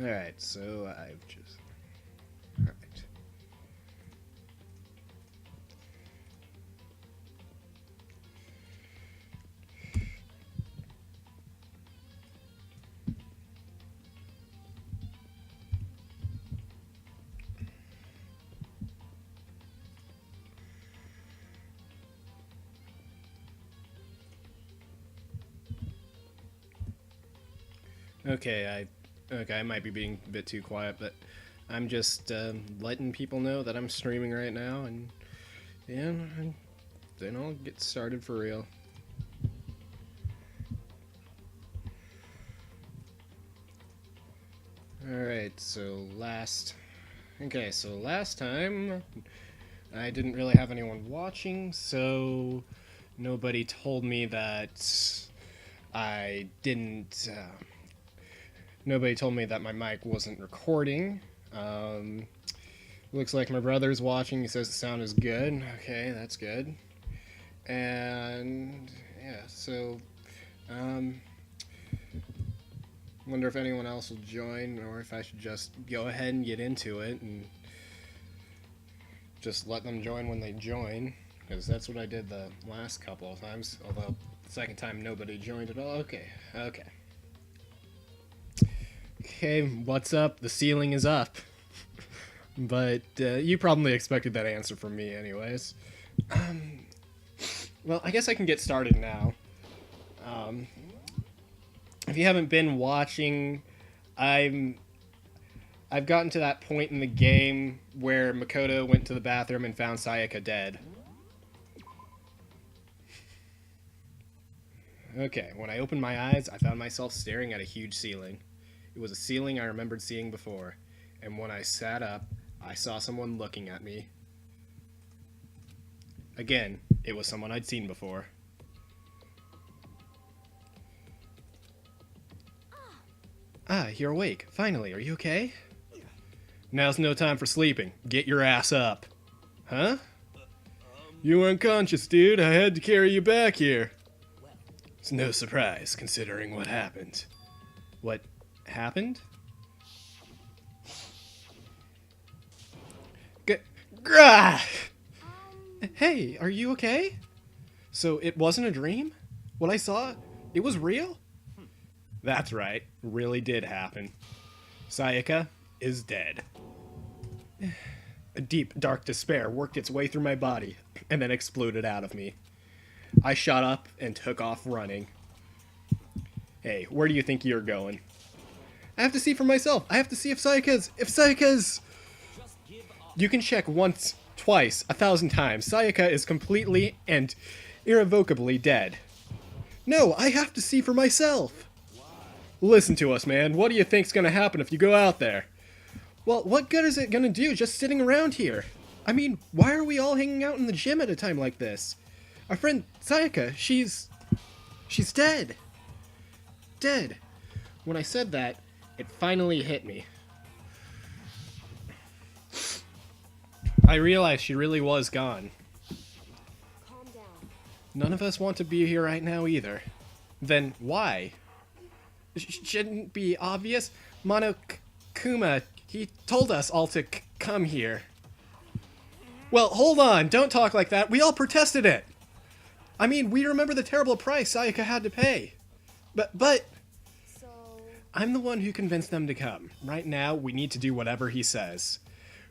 Alright, so I've just... Alright. Okay, I might be being a bit too quiet, but I'm just letting people know that I'm streaming right now, and yeah, and then I'll get started for real. Alright, so last time I didn't really have anyone watching, so nobody told me that I didn't. Nobody told me that my mic wasn't recording. Looks like my brother's watching. He says the sound is good. Okay, that's good. And yeah, so wonder if anyone else will join, or if I should just go ahead and get into it and just let them join when they join, because that's what I did the last couple of times. Although the second time nobody joined at all. Okay, what's up? The ceiling is up. But you probably expected that answer from me anyways. Well, I guess I can get started now. If you haven't been watching, I've gotten to that point in the game where Makoto went to the bathroom and found Sayaka dead. Okay, when I opened my eyes, I found myself staring at a huge ceiling. It was a ceiling I remembered seeing before, and when I sat up, I saw someone looking at me. Again, it was someone I'd seen before. Ah, you're awake. Finally, are you okay? Now's no time for sleeping. Get your ass up. Huh? You were unconscious, dude. I had to carry you back here. It's no surprise, considering what happened. What happened? Grah! Hey, are you okay? So it wasn't a dream? What I saw, it was real? That's right, really did happen. Sayaka is dead. A deep, dark despair worked its way through my body, and then exploded out of me. I shot up and took off running. Hey, where do you think you're going? I have to see for myself. I have to see if Sayaka's... You can check once, twice, 1,000 times. Sayaka is completely and irrevocably dead. No, I have to see for myself. Listen to us, man. What do you think's gonna happen if you go out there? Well, what good is it gonna do just sitting around here? I mean, why are we all hanging out in the gym at a time like this? Our friend Sayaka, she's dead. Dead. When I said that, it finally hit me. I realized she really was gone. Calm down. None of us want to be here right now either. Then why? Shouldn't be obvious. Monokuma, he told us all to come here. Well, hold on, don't talk like that. We all protested it. I mean, we remember the terrible price Sayaka had to pay. But... So... I'm the one who convinced them to come. Right now, we need to do whatever he says.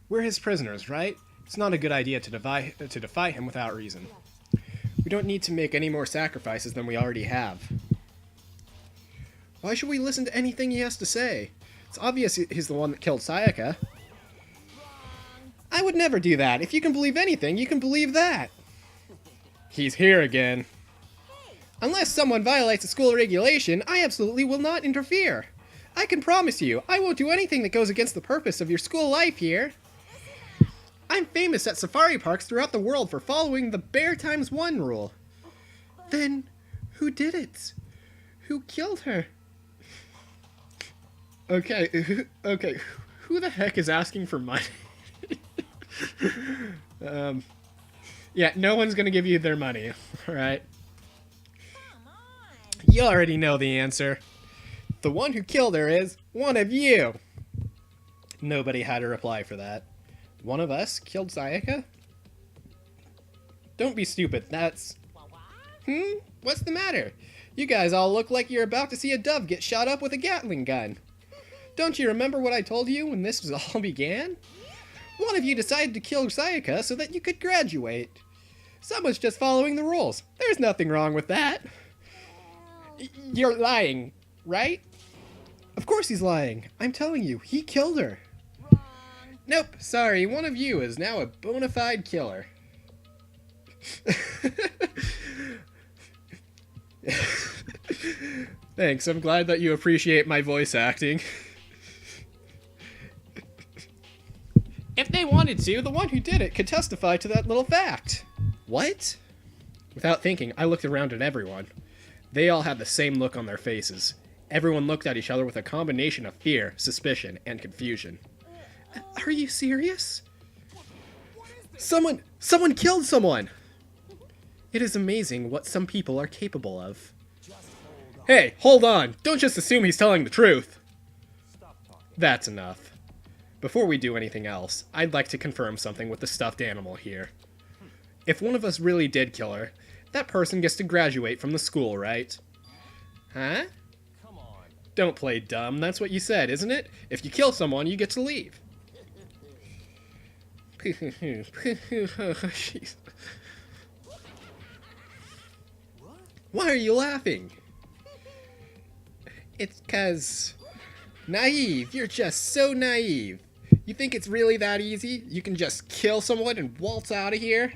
We're his prisoners, right? It's not a good idea to defy him without reason. We don't need to make any more sacrifices than we already have. Why should we listen to anything he has to say? It's obvious he's the one that killed Sayaka. I would never do that. If you can believe anything, you can believe that. He's here again. Unless someone violates a school regulation, I absolutely will not interfere. I can promise you, I won't do anything that goes against the purpose of your school life here. I'm famous at safari parks throughout the world for following the Bear Times 1 rule. Then, who did it? Who killed her? Okay, who the heck is asking for money? Yeah, no one's gonna give you their money, alright? You already know the answer. The one who killed her is one of you. Nobody had a reply for that. One of us killed Sayaka? Don't be stupid, that's... What's the matter? You guys all look like you're about to see a dove get shot up with a Gatling gun. Don't you remember what I told you when this all began? One of you decided to kill Sayaka so that you could graduate. Someone's just following the rules. There's nothing wrong with that. You're lying, right? Of course he's lying. I'm telling you, he killed her. Wrong. Nope, sorry, one of you is now a bona fide killer. Thanks, I'm glad that you appreciate my voice acting. If they wanted to, the one who did it could testify to that little fact. What? Without thinking, I looked around at everyone. They all had the same look on their faces. Everyone looked at each other with a combination of fear, suspicion, and confusion. Are you serious? Someone killed someone! It is amazing what some people are capable of. Hey, hold on! Don't just assume he's telling the truth! That's enough. Before we do anything else, I'd like to confirm something with the stuffed animal here. If one of us really did kill her, that person gets to graduate from the school, right? Huh? Come on. Don't play dumb, that's what you said, isn't it? If you kill someone, you get to leave. Jeez. Why are you laughing? It's 'cause... Naive, you're just so naive. You think it's really that easy? You can just kill someone and waltz out of here?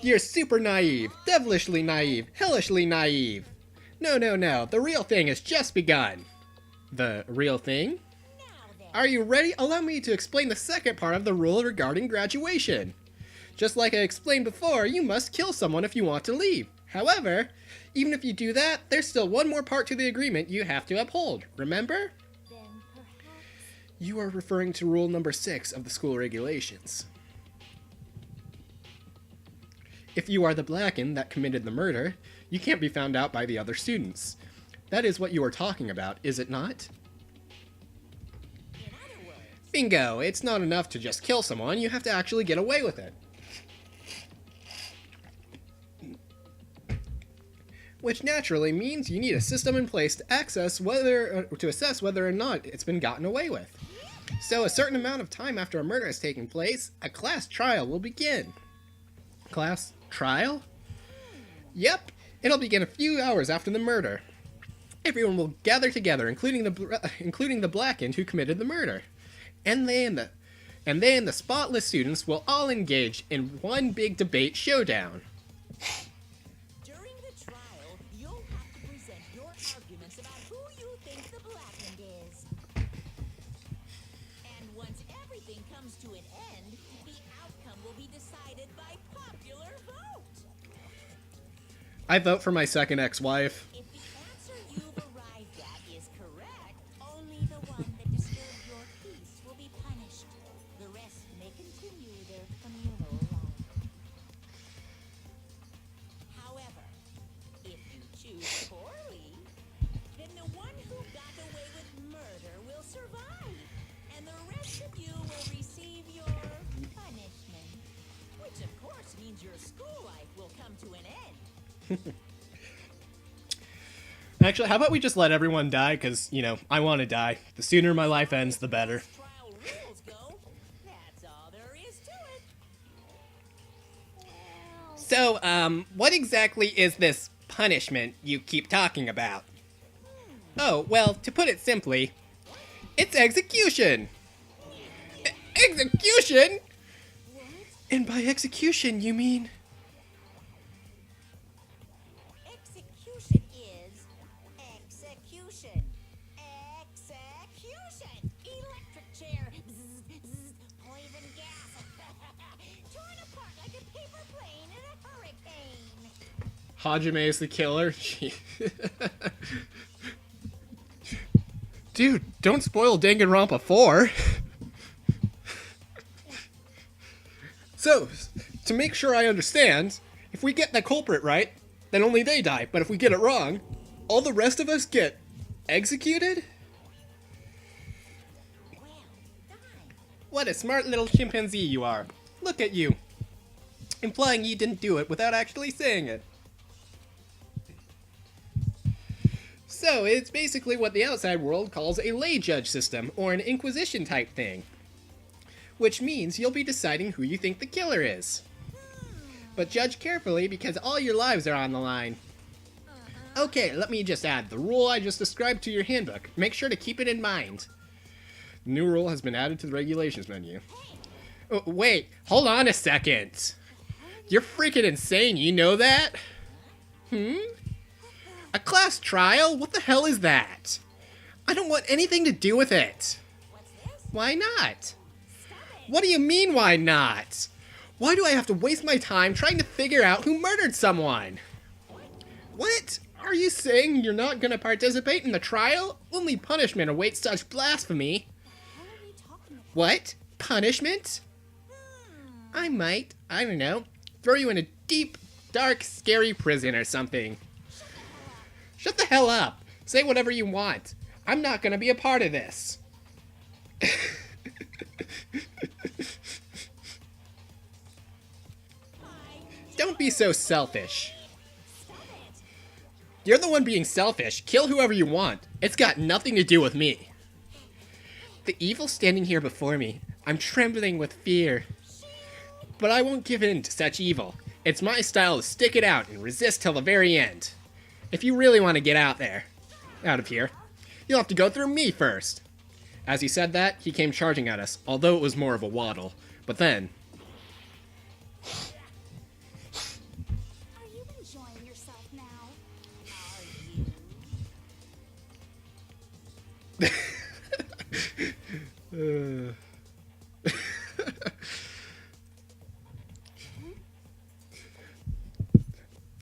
You're super naive, devilishly naive, hellishly naive. No, the real thing has just begun. The real thing? Are you ready? Allow me to explain the second part of the rule regarding graduation. Just like I explained before, you must kill someone if you want to leave. However, even if you do that, there's still one more part to the agreement you have to uphold. Remember? Then perhaps... You are referring to rule number 6 of the school regulations. If you are the Blacken that committed the murder, you can't be found out by the other students. That is what you are talking about, is it not? In other words... Bingo! It's not enough to just kill someone, you have to actually get away with it. Which naturally means you need a system in place to assess whether or not it's been gotten away with. So a certain amount of time after a murder has taken place, a class trial will begin. Class trial? Yep, it'll begin a few hours after the murder. Everyone will gather together, including the Blackened who committed the murder. And they and the spotless students will all engage in one big debate showdown. During the trial, you'll have to present your arguments about who you think the Blackened is. And once everything comes to an end, the outcome will be decided by popular vote. I vote for my second ex-wife. If the answer you've arrived at is correct, only the one that disturbed your peace will be punished. The rest may continue their communal life. However, if you choose poorly, then the one who got away with murder will survive, and the rest of you will receive your punishment. Which of course means your school life will come to an end. Actually, how about we just let everyone die? Because, you know, I want to die. The sooner my life ends, the better. Trial rules go, that's all there is to it. So, what exactly is this punishment you keep talking about? Oh, well, to put it simply, it's execution! Execution?! And by execution, you mean... Execution is execution. Execution. Electric chair. Zzz, zzz, poison gas. Torn apart like a paper plane in a hurricane. Hajime is the killer? Dude, don't spoil Danganronpa 4! So, to make sure I understand, if we get the culprit right, then only they die. But if we get it wrong, all the rest of us get executed? What a smart little chimpanzee you are. Look at you. Implying you didn't do it without actually saying it. So, it's basically what the outside world calls a lay judge system, or an inquisition type thing. Which means you'll be deciding who you think the killer is. But judge carefully because all your lives are on the line. Okay, let me just add the rule I just described to your handbook. Make sure to keep it in mind. The new rule has been added to the regulations menu. Oh, wait, hold on a second. You're freaking insane, you know that? A class trial? What the hell is that? I don't want anything to do with it. Why not? What do you mean, why not? Why do I have to waste my time trying to figure out who murdered someone? What? Are you saying you're not going to participate in the trial? Only punishment awaits such blasphemy. What? Punishment? I might, I don't know, throw you in a deep, dark, scary prison or something. Shut the hell up. Say whatever you want. I'm not going to be a part of this. Don't be so selfish. You're the one being selfish. Kill whoever you want. It's got nothing to do with me. The evil standing here before me. I'm trembling with fear. But I won't give in to such evil. It's my style to stick it out and resist till the very end. If you really want to get out of here, you'll have to go through me first. As he said that, he came charging at us, although it was more of a waddle. But then... Are you enjoying yourself now?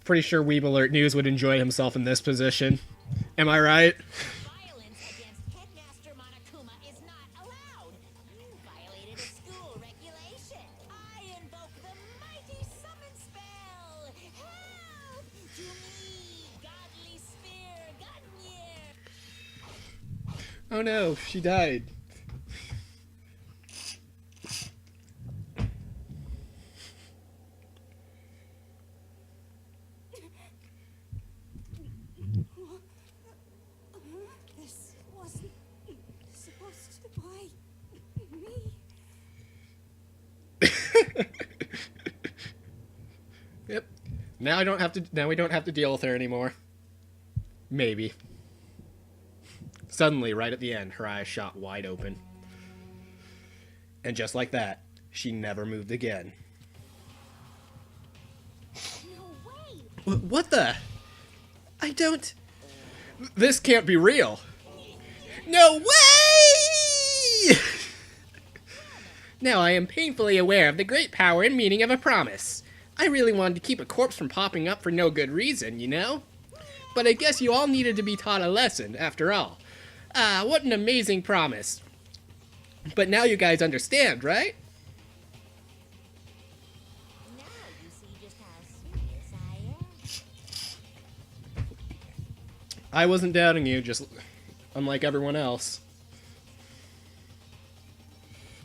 Pretty sure Weeb Alert News would enjoy himself in this position. Am I right? Violence against Headmaster Monokuma is not allowed. You violated a school regulation. I invoke the mighty summon spell. Help! To me, godly spear, Gungnir. Oh no, she died. This wasn't supposed to be me. Yep. Now we don't have to deal with her anymore. Maybe. Suddenly, right at the end, her eyes shot wide open. And just like that, she never moved again. No way. What the? I don't... This can't be real. No way! Now I am painfully aware of the great power and meaning of a promise. I really wanted to keep a corpse from popping up for no good reason, you know? But I guess you all needed to be taught a lesson, after all. Ah, what an amazing promise. But now you guys understand, right? Now you see just how serious I am. I wasn't doubting you, just unlike everyone else.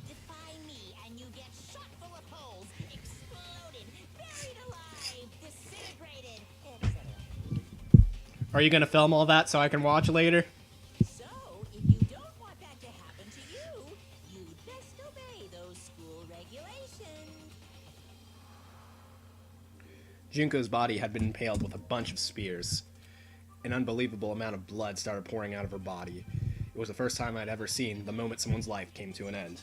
Defy me and you get shot full of holes, exploded, buried alive, disintegrated, etc. Are you gonna film all that so I can watch later? So, if you don't want that to happen to you, you'd best obey those school regulations. Junko's body had been impaled with a bunch of spears. An unbelievable amount of blood started pouring out of her body. It was the first time I'd ever seen the moment someone's life came to an end.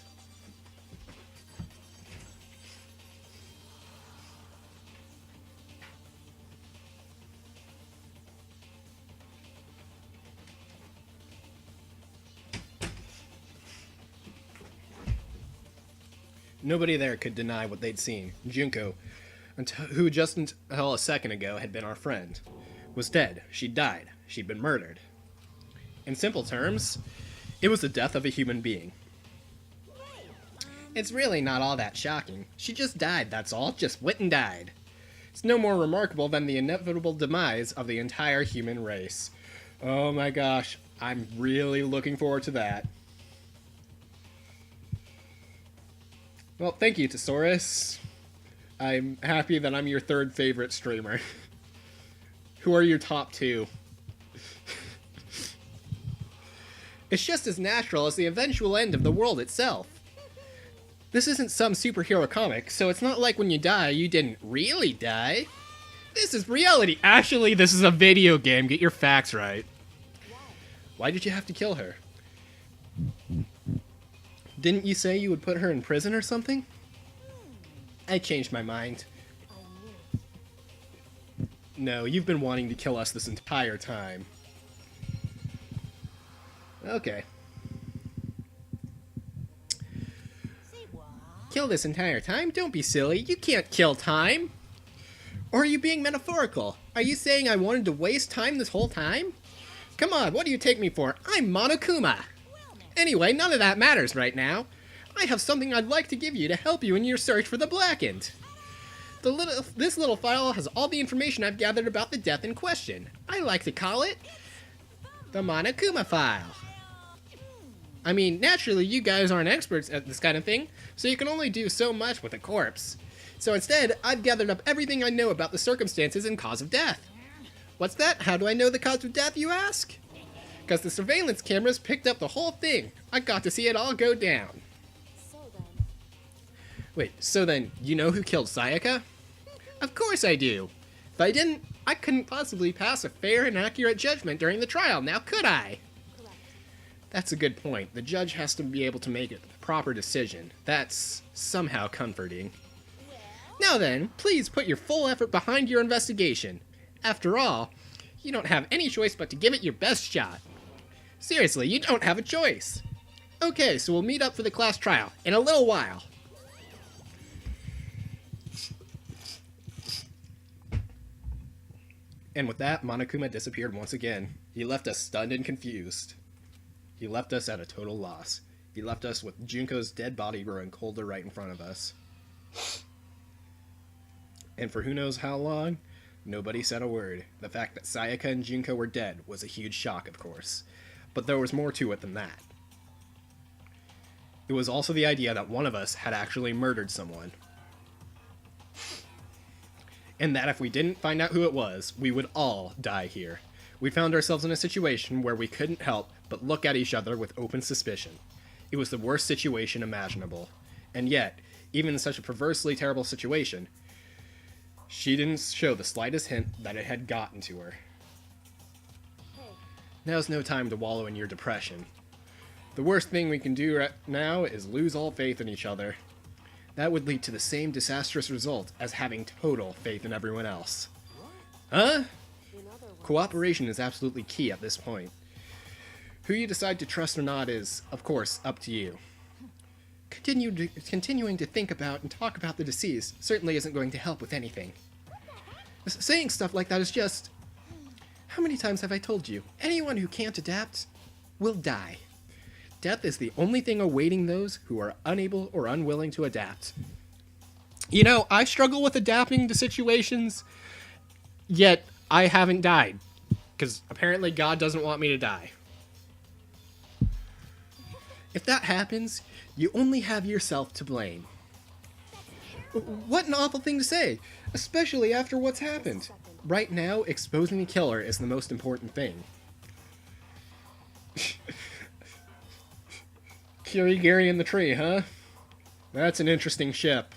Nobody there could deny what they'd seen. Junko, who just until a second ago had been our friend, was dead. She'd died. She'd been murdered. In simple terms, it was the death of a human being. It's really not all that shocking. She just died, that's all. Just went and died. It's no more remarkable than the inevitable demise of the entire human race. Oh my gosh, I'm really looking forward to that. Well, thank you, Thesaurus. I'm happy that I'm your third favorite streamer. Who are your top two? It's just as natural as the eventual end of the world itself. This isn't some superhero comic, so it's not like when you die, you didn't really die. This is reality. Actually, this is a video game. Get your facts right. Why did you have to kill her? Didn't you say you would put her in prison or something? I changed my mind. No, you've been wanting to kill us this entire time. Okay. Kill this entire time? Don't be silly. You can't kill time. Or are you being metaphorical? Are you saying I wanted to waste time this whole time? Come on, what do you take me for? I'm Monokuma. Anyway, none of that matters right now. I have something I'd like to give you to help you in your search for the Blackened. This little file has all the information I've gathered about the death in question. I like to call it the Monokuma file. I mean, naturally, you guys aren't experts at this kind of thing, so you can only do so much with a corpse. So instead, I've gathered up everything I know about the circumstances and cause of death. What's that? How do I know the cause of death, you ask? Because the surveillance cameras picked up the whole thing. I got to see it all go down. Wait, so then, you know who killed Sayaka? Of course I do. If I didn't, I couldn't possibly pass a fair and accurate judgment during the trial, now could I? That's a good point. The judge has to be able to make a proper decision. That's somehow comforting. Now then, please put your full effort behind your investigation. After all, you don't have any choice but to give it your best shot. Seriously, you don't have a choice. Okay, so we'll meet up for the class trial in a little while. And with that, Monokuma disappeared once again. He left us stunned and confused. He left us at a total loss. He left us with Junko's dead body growing colder right in front of us. And for who knows how long, nobody said a word. The fact that Sayaka and Junko were dead was a huge shock, of course. But there was more to it than that. It was also the idea that one of us had actually murdered someone. And that if we didn't find out who it was, we would all die here. We found ourselves in a situation where we couldn't help but look at each other with open suspicion. It was the worst situation imaginable. And yet, even in such a perversely terrible situation, she didn't show the slightest hint that it had gotten to her. Now's no time to wallow in your depression. The worst thing we can do right now is lose all faith in each other. That would lead to the same disastrous result as having total faith in everyone else. Huh? Cooperation is absolutely key at this point. Who you decide to trust or not is, of course, up to you. Continuing to think about and talk about the deceased certainly isn't going to help with anything. Saying stuff like that is just... How many times have I told you? Anyone who can't adapt will die. Death is the only thing awaiting those who are unable or unwilling to adapt. You know, I struggle with adapting to situations, yet I haven't died. Because apparently God doesn't want me to die. If that happens, you only have yourself to blame. What an awful thing to say, especially after what's happened. Right now, exposing the killer is the most important thing. Kirigiri in the tree, huh? That's an interesting ship.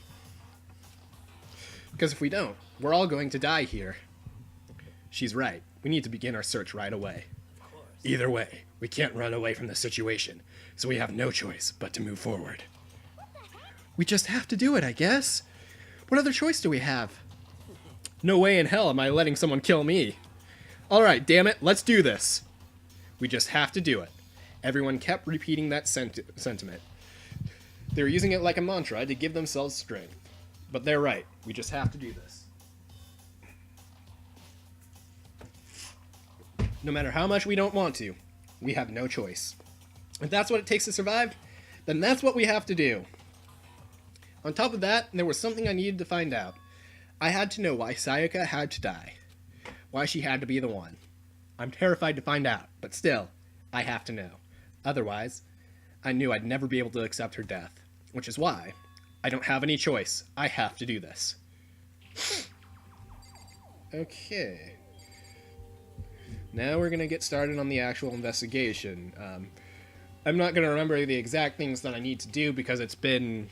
Because if we don't, we're all going to die here. She's right. We need to begin our search right away. Either way, we can't run away from the situation, so we have no choice but to move forward. We just have to do it, I guess. What other choice do we have? No way in hell am I letting someone kill me. Alright, damn it, let's do this. We just have to do it. Everyone kept repeating that sentiment. They were using it like a mantra to give themselves strength. But they're right, we just have to do this. No matter how much we don't want to, we have no choice. If that's what it takes to survive, then that's what we have to do. On top of that, there was something I needed to find out. I had to know why Sayaka had to die. Why she had to be the one. I'm terrified to find out, but still, I have to know. Otherwise, I knew I'd never be able to accept her death. Which is why I don't have any choice. I have to do this. Okay. Now we're going to get started on the actual investigation. I'm not going to remember the exact things that I need to do because it's been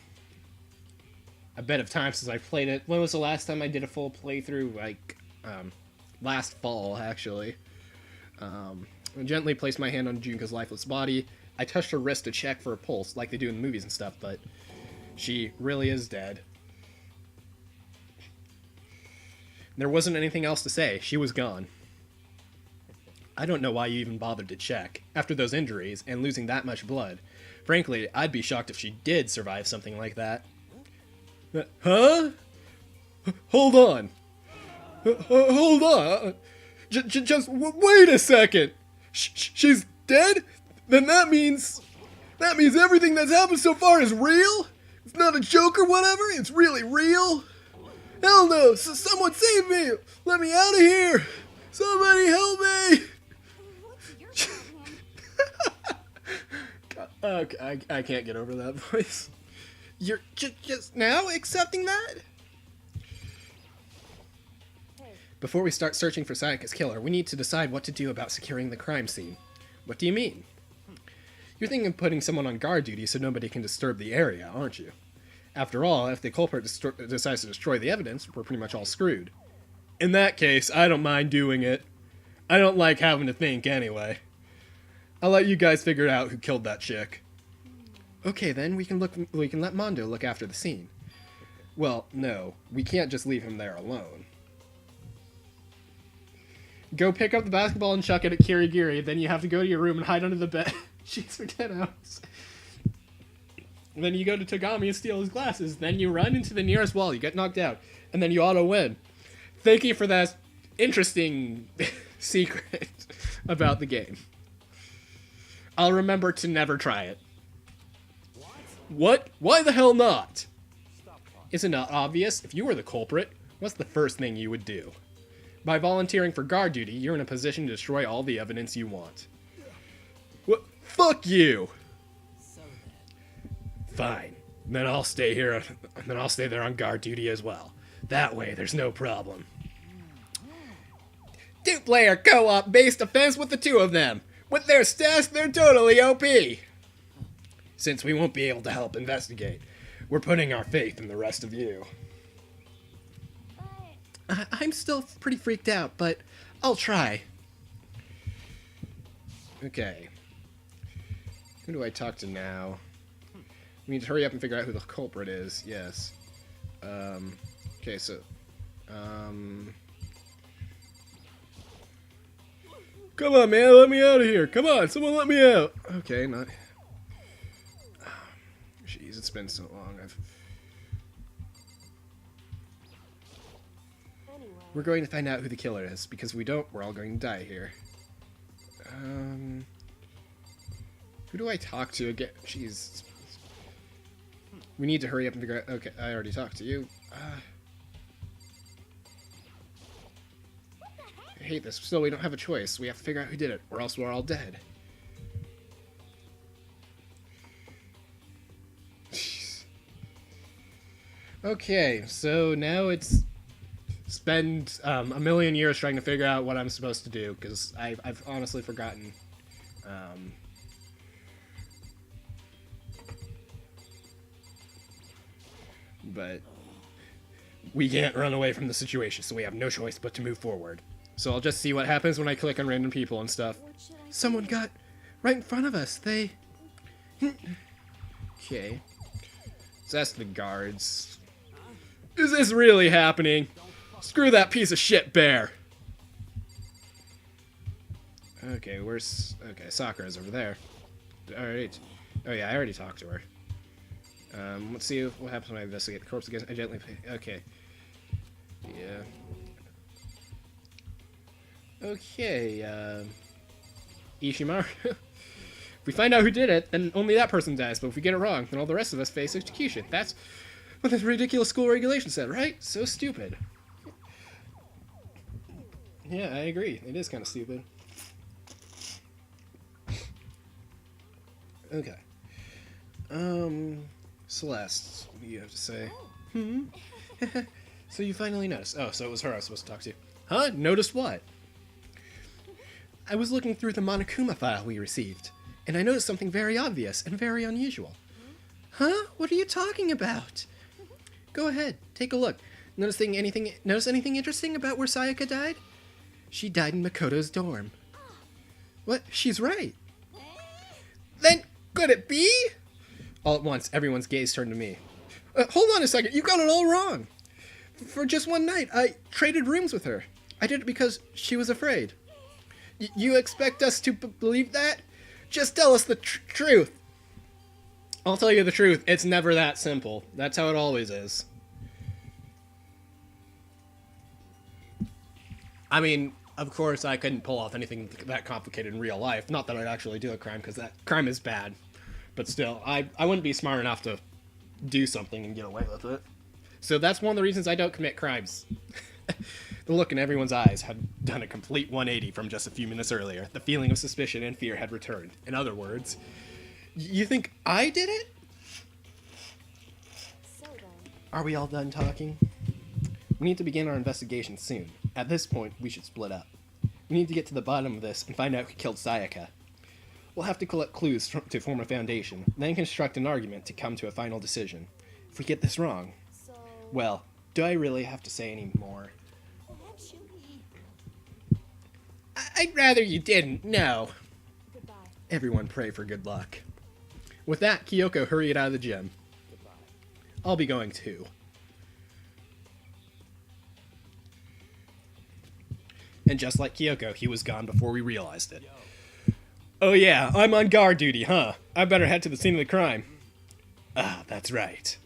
a bit of time since I played it. When was the last time I did a full playthrough? Like, last fall, actually. I gently placed my hand on Junka's lifeless body. I touched her wrist to check for a pulse, like they do in the movies and stuff, but she really is dead. There wasn't anything else to say. She was gone. I don't know why you even bothered to check, after those injuries and losing that much blood. Frankly, I'd be shocked if she did survive something like that. Huh? Hold on. Hold on. Just wait a second. She's dead? Then that means everything that's happened so far is real? It's not a joke or whatever? It's really real? Hell no! Someone save me! Let me out of here! Somebody help me! What's your problem? I can't get over that voice. You're just now accepting that? Before we start searching for Sayaka's killer, we need to decide what to do about securing the crime scene. What do you mean? You're thinking of putting someone on guard duty so nobody can disturb the area, aren't you? After all, if the culprit decides to destroy the evidence, we're pretty much all screwed. In that case, I don't mind doing it. I don't like having to think anyway. I'll let you guys figure out who killed that chick. Okay, then we can let Mondo look after the scene. Well, no, we can't just leave him there alone. Go pick up the basketball and chuck it at Kirigiri, then you have to go to your room and hide under the bed. Sheets for 10 hours. Then you go to Togami and steal his glasses. Then you run into the nearest wall, you get knocked out, and then you auto-win. Thank you for that interesting secret about the game. I'll remember to never try it. What? Why the hell not? Is it not obvious? If you were the culprit, what's the first thing you would do? By volunteering for guard duty, you're in a position to destroy all the evidence you want. What? Fuck you! Fine. Then I'll stay here. Then I'll stay there on guard duty as well. That way, there's no problem. Two-player co-op based offense with the two of them. With their stats, they're totally OP. Since we won't be able to help investigate, we're putting our faith in the rest of you. I'm still pretty freaked out, but I'll try. Okay. Who do I talk to now? We need to hurry up and figure out who the culprit is. Yes. Okay, so... Come on, man, let me out of here. Come on, someone let me out. Okay, not... Jeez, it's been so long. We're going to find out who the killer is, because if we don't, we're all going to die here. Who do I talk to again? Jeez. We need to hurry up and figure out... Okay, I already talked to you. I hate this. Still, we don't have a choice. We have to figure out who did it, or else we're all dead. Jeez. Okay, so now it's... spend a million years trying to figure out what I'm supposed to do, because I've honestly forgotten. But we can't run away from the situation, so we have no choice but to move forward. So I'll just see what happens when I click on random people and stuff. Someone got right in front of us. They... Okay. Let's ask the guards. Is this really happening? Screw that piece of shit bear. Okay, where's... Okay, Sakura's over there. Alright. Oh yeah, I already talked to her. Let's see what happens when I investigate the corpse again. I gently... Okay. Yeah. Okay, Ishimaru. If we find out who did it, then only that person dies, but if we get it wrong, then all the rest of us face execution. That's what this ridiculous school regulation said, right? So stupid. Yeah, I agree. It is kind of stupid. Okay. Celeste, what do you have to say? Hmm? So you finally noticed. Oh, so it was her I was supposed to talk to. Huh? Noticed what? I was looking through the Monokuma file we received, and I noticed something very obvious and very unusual. Huh? What are you talking about? Go ahead, take a look. Notice anything interesting about where Sayaka died? She died in Makoto's dorm. What? She's right. Then, could it be? All at once, everyone's gaze turned to me. Hold on a second, you got it all wrong. For just one night, I traded rooms with her. I did it because she was afraid. You expect us to believe that? Just tell us the truth. I'll tell you the truth, it's never that simple. That's how it always is. I mean, of course I couldn't pull off anything that complicated in real life. Not that I'd actually do a crime, because that crime is bad. But still, I wouldn't be smart enough to do something and get away with it. So that's one of the reasons I don't commit crimes. The look in everyone's eyes had done a complete 180 from just a few minutes earlier. The feeling of suspicion and fear had returned. In other words, you think I did it? So then, Are we all done talking? We need to begin our investigation soon. At this point, we should split up. We need to get to the bottom of this and find out who killed Sayaka. We'll have to collect clues to form a foundation, then construct an argument to come to a final decision. If we get this wrong, so well, do I really have to say any more? actually, I'd rather you didn't, no. goodbye. Everyone pray for good luck. With that, Kyoko hurried out of the gym. I'll be going too. And just like Kyoko, he was gone before we realized it. Oh yeah, I'm on guard duty, huh? I better head to the scene of the crime. Ah, that's right.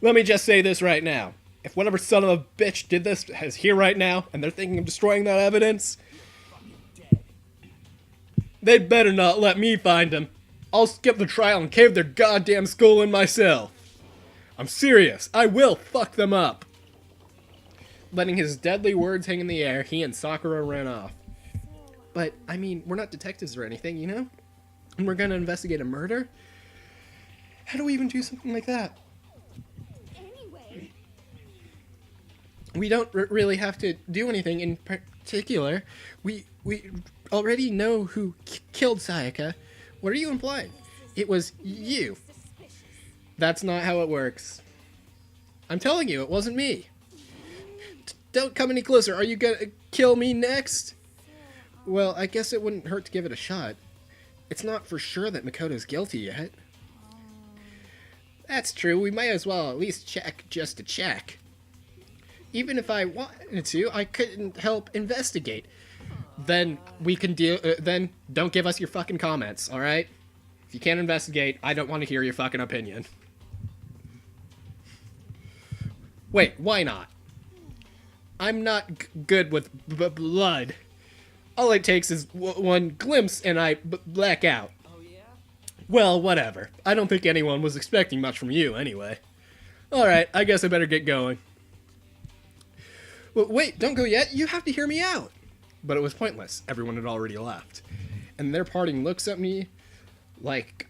Let me just say this right now. If whatever son of a bitch did this is here right now, and they're thinking of destroying that evidence, they'd better not let me find him. I'll skip the trial and cave their goddamn skull in myself. I'm serious. I will fuck them up. Letting his deadly words hang in the air, he and Sakura ran off. But, I mean, we're not detectives or anything, you know? And we're gonna investigate a murder? How do we even do something like that? Anyway, We don't really have to do anything in particular. We already know who killed Sayaka. What are you implying? It was you. suspicious. That's not how it works. I'm telling you, it wasn't me. Don't come any closer. Are you gonna kill me next? Well, I guess it wouldn't hurt to give it a shot. It's not for sure that Makoto's guilty yet. That's true. We might as well at least check just to check. Even if I wanted to, I couldn't help investigate. Then we can deal. Then don't give us your fucking comments, all right? If you can't investigate, I don't want to hear your fucking opinion. Wait, why not? I'm not good with blood. All it takes is one glimpse and I black out. Oh yeah? Well, whatever. I don't think anyone was expecting much from you, anyway. Alright, I guess I better get going. Well, wait, don't go yet. You have to hear me out. But it was pointless. Everyone had already left. And their parting looks at me like...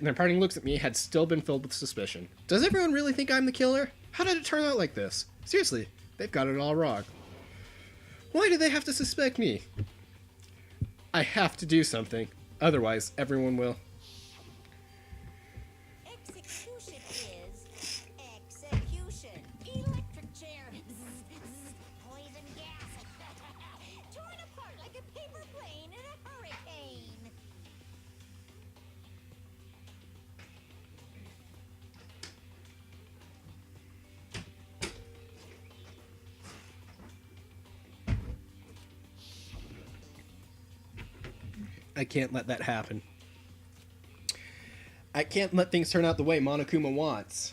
their parting looks at me had still been filled with suspicion. Does everyone really think I'm the killer? How did it turn out like this? Seriously, they've got it all wrong. Why do they have to suspect me? I have to do something. Otherwise, everyone will. Execution is execution. Electric chair. Poison gas. Torn apart like a paper plane in a hurricane. I can't let that happen. I can't let things turn out the way Monokuma wants.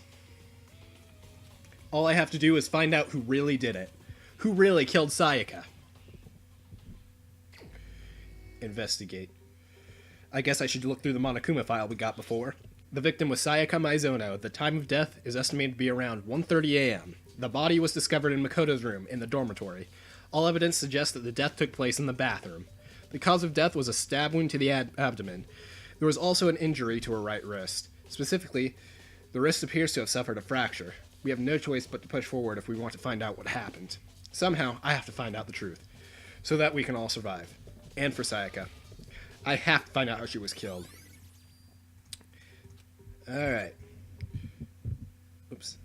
All I have to do is find out who really did it. Who really killed Sayaka. Investigate. I guess I should look through the Monokuma file we got before. The victim was Sayaka Maizono. The time of death is estimated to be around 1:30 a.m. The body was discovered in Makoto's room in the dormitory. All evidence suggests that the death took place in the bathroom. The cause of death was a stab wound to the abdomen. There was also an injury to her right wrist. Specifically, the wrist appears to have suffered a fracture. We have no choice but to push forward if we want to find out what happened. Somehow, I have to find out the truth, so that we can all survive. And for Sayaka. I have to find out how she was killed. Alright. Oops.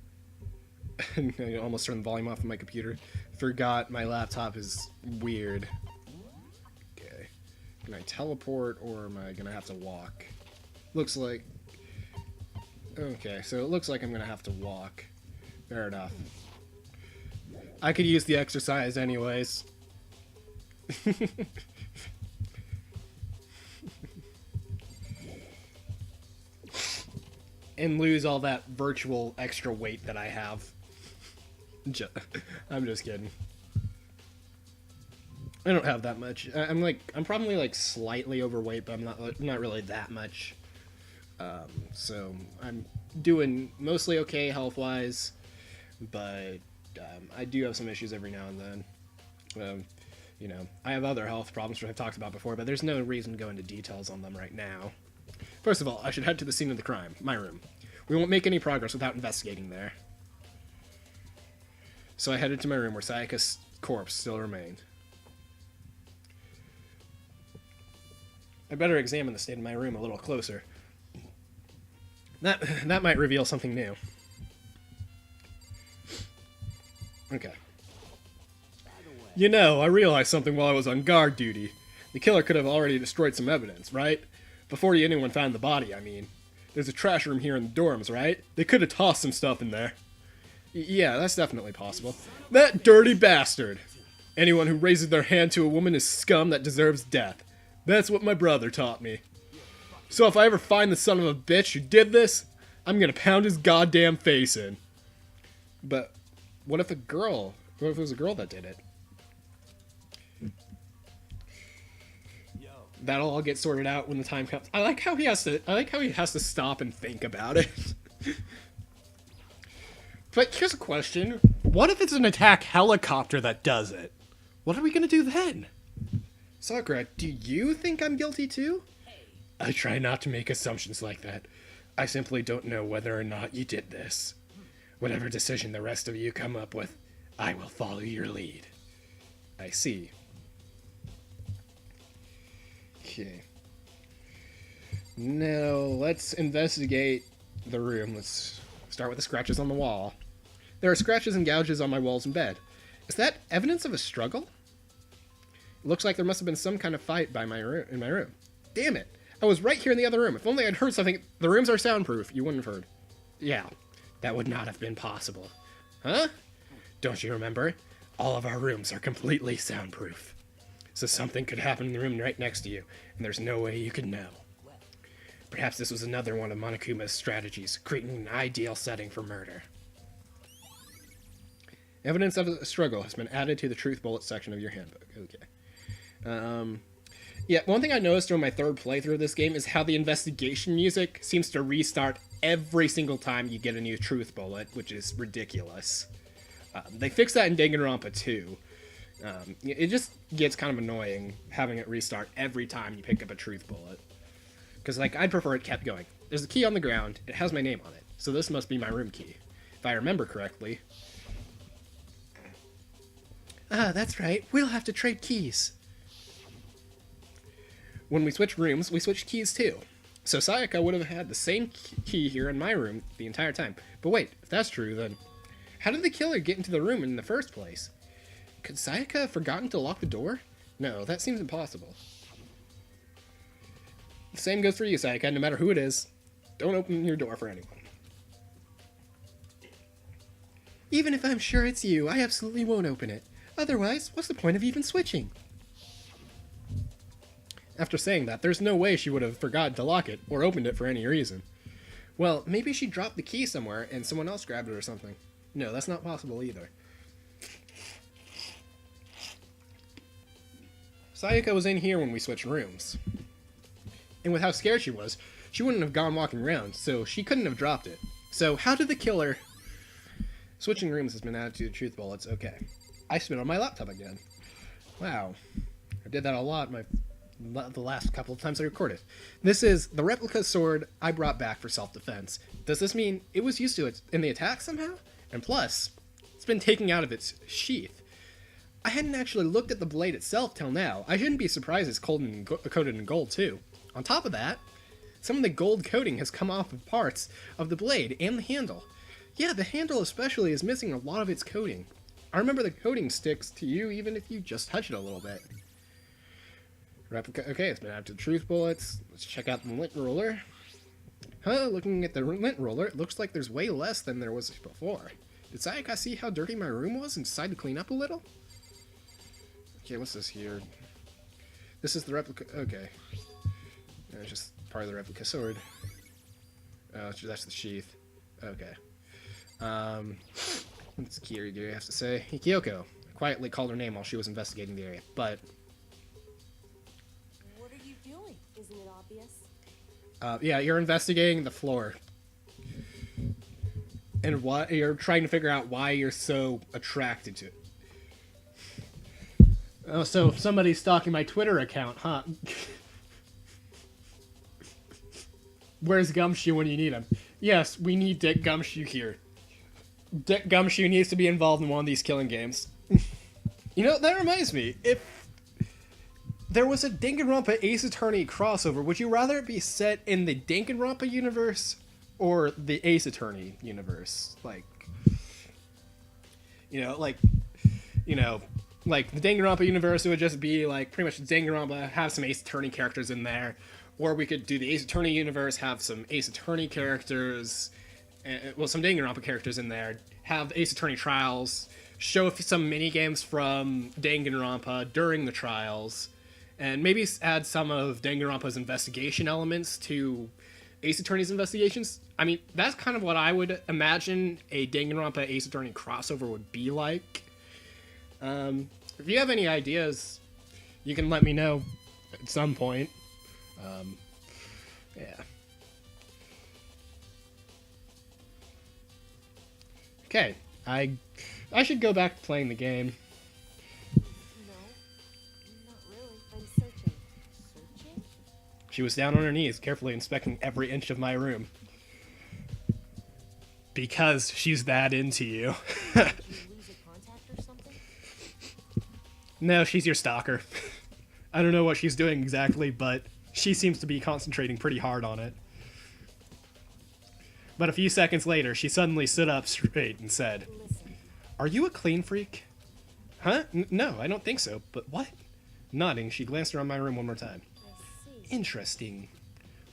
I almost turned the volume off of my computer. Forgot my laptop is weird. Okay. Can I teleport, or am I gonna have to walk? Looks like... Okay, so it looks like I'm gonna have to walk. Fair enough. I could use the exercise anyways. And lose all that virtual extra weight that I have. I'm just kidding. I don't have that much. I'm probably like slightly overweight, but I'm not really that much. So I'm doing mostly okay health-wise, but I do have some issues every now and then. You know, I have other health problems which I've talked about before, but there's no reason to go into details on them right now. First of all, I should head to the scene of the crime, my room. We won't make any progress without investigating there. So I headed to my room where Sayaka's corpse still remained. I better examine the state of my room a little closer. That might reveal something new. Okay. You know, I realized something while I was on guard duty. The killer could have already destroyed some evidence, right? Before anyone found the body, I mean. There's a trash room here in the dorms, right? They could have tossed some stuff in there. Yeah, that's definitely possible. That dirty bastard! Anyone who raises their hand to a woman is scum that deserves death. That's what my brother taught me. So if I ever find the son of a bitch who did this, I'm gonna pound his goddamn face in. But what if it was a girl that did it? That'll all get sorted out when the time comes. I like how he has to stop and think about it. But here's a question. What if it's an attack helicopter that does it? What are we gonna do then? Sakura, do you think I'm guilty too? I try not to make assumptions like that. I simply don't know whether or not you did this. Whatever decision the rest of you come up with, I will follow your lead. I see. Okay. Now, let's investigate the room. Let's start with the scratches on the wall. There are scratches and gouges on my walls and bed. Is that evidence of a struggle? It looks like there must have been some kind of fight in my room. Damn it! I was right here in the other room. If only I'd heard something. The rooms are soundproof. You wouldn't have heard. Yeah, that would not have been possible. Huh? Don't you remember? All of our rooms are completely soundproof. So something could happen in the room right next to you, and there's no way you could know. Perhaps this was another one of Monokuma's strategies, creating an ideal setting for murder. Evidence of a struggle has been added to the truth bullet section of your handbook. Okay. Yeah, one thing I noticed during my third playthrough of this game is how the investigation music seems to restart every single time you get a new truth bullet, which is ridiculous. They fixed that in Danganronpa too. It just gets kind of annoying having it restart every time you pick up a truth bullet. Because, like, I'd prefer it kept going. There's a key on the ground, it has my name on it, so this must be my room key. If I remember correctly. Ah, that's right, we'll have to trade keys. When we switch rooms, we switch keys too. So Sayaka would have had the same key here in my room the entire time. But wait, if that's true, then how did the killer get into the room in the first place? Could Sayaka have forgotten to lock the door? No, that seems impossible. The same goes for you, Sayaka, no matter who it is. Don't open your door for anyone. Even if I'm sure it's you, I absolutely won't open it. Otherwise, what's the point of even switching? After saying that, there's no way she would have forgotten to lock it, or opened it for any reason. Well, maybe she dropped the key somewhere, and someone else grabbed it or something. No, that's not possible either. Sayaka was in here when we switched rooms. And with how scared she was, she wouldn't have gone walking around, so she couldn't have dropped it. So how did the killer... Switching rooms has been added to the truth bullets. Okay. I spit on my laptop again. Wow. I did that a lot my the last couple of times I recorded. This is the replica sword I brought back for self-defense. Does this mean it was used to it in the attack somehow? And plus, it's been taken out of its sheath. I hadn't actually looked at the blade itself till now. I shouldn't be surprised it's coated in gold too. On top of that, some of the gold coating has come off of parts of the blade and the handle. Yeah, the handle especially is missing a lot of its coating. I remember the coating sticks to you even if you just touch it a little bit. Replica, okay, it's been added to the truth bullets. Let's check out the lint roller. Huh, looking at the lint roller, it looks like there's way less than there was before. Did Sayaka see how dirty my room was and decide to clean up a little? Okay, what's this here? This is the replica, okay. It's just part of the replica sword. Oh, that's the sheath. Okay. What's Kiryu have to say? Kyoko quietly called her name while she was investigating the area, but... What are you doing? Isn't it obvious? Yeah, you're investigating the floor. And why you're trying to figure out why you're so attracted to it. Oh, so somebody's stalking my Twitter account, huh? Where's Gumshoe when you need him? Yes, we need Dick Gumshoe here. Dick Gumshoe needs to be involved in one of these killing games. You know, that reminds me. If there was a Danganronpa Ace Attorney crossover, would you rather it be set in the Danganronpa universe or the Ace Attorney universe? Like the Danganronpa universe, it would just be like pretty much Danganronpa, have some Ace Attorney characters in there. Or we could do the Ace Attorney universe, have some Ace Attorney characters, some Danganronpa characters in there, have Ace Attorney trials, show some mini-games from Danganronpa during the trials, and maybe add some of Danganronpa's investigation elements to Ace Attorney's investigations. I mean, that's kind of what I would imagine a Danganronpa Ace Attorney crossover would be like. If you have any ideas, you can let me know at some point. Yeah. Okay, I should go back to playing the game. No, not really. I'm searching. Searching? She was down on her knees, carefully inspecting every inch of my room. Because she's that into you. Did you lose a contact or something? No, she's your stalker. I don't know what she's doing exactly, but she seems to be concentrating pretty hard on it. But a few seconds later, she suddenly stood up straight and said, Listen. "Are you a clean freak?" Huh? No, I don't think so, but what? Nodding, she glanced around my room one more time. I see. Interesting.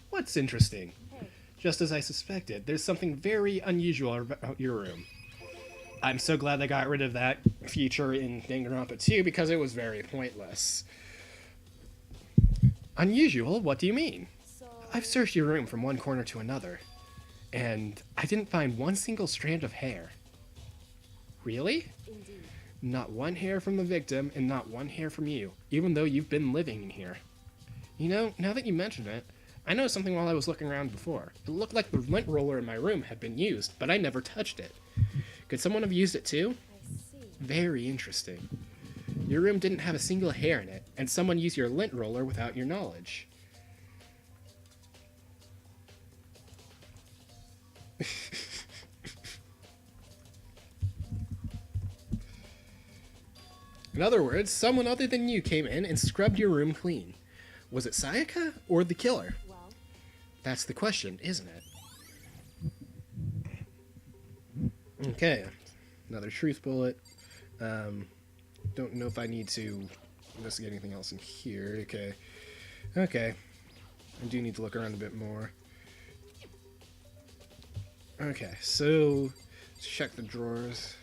What's interesting? Hey, Just as I suspected, there's something very unusual about your room. I'm so glad they got rid of that feature in Danganronpa 2 because it was very pointless. Unusual? What do you mean? so... I've searched your room from one corner to another, and I didn't find one single strand of hair. Really? Indeed. Not one hair from the victim, and not one hair from you, even though you've been living in here. You know, now that you mention it, I noticed something while I was looking around before. It looked like the lint roller in my room had been used, but I never touched it. Could someone have used it too? I see. Very interesting. Your room didn't have a single hair in it, and someone used your lint roller without your knowledge. In other words, someone other than you came in and scrubbed your room clean. Was it Sayaka or the killer? Well, That's the question, isn't it? Okay, another truth bullet. Don't know if I need to investigate anything else in here. Okay. I do need to look around a bit more. Okay, so let's check the drawers.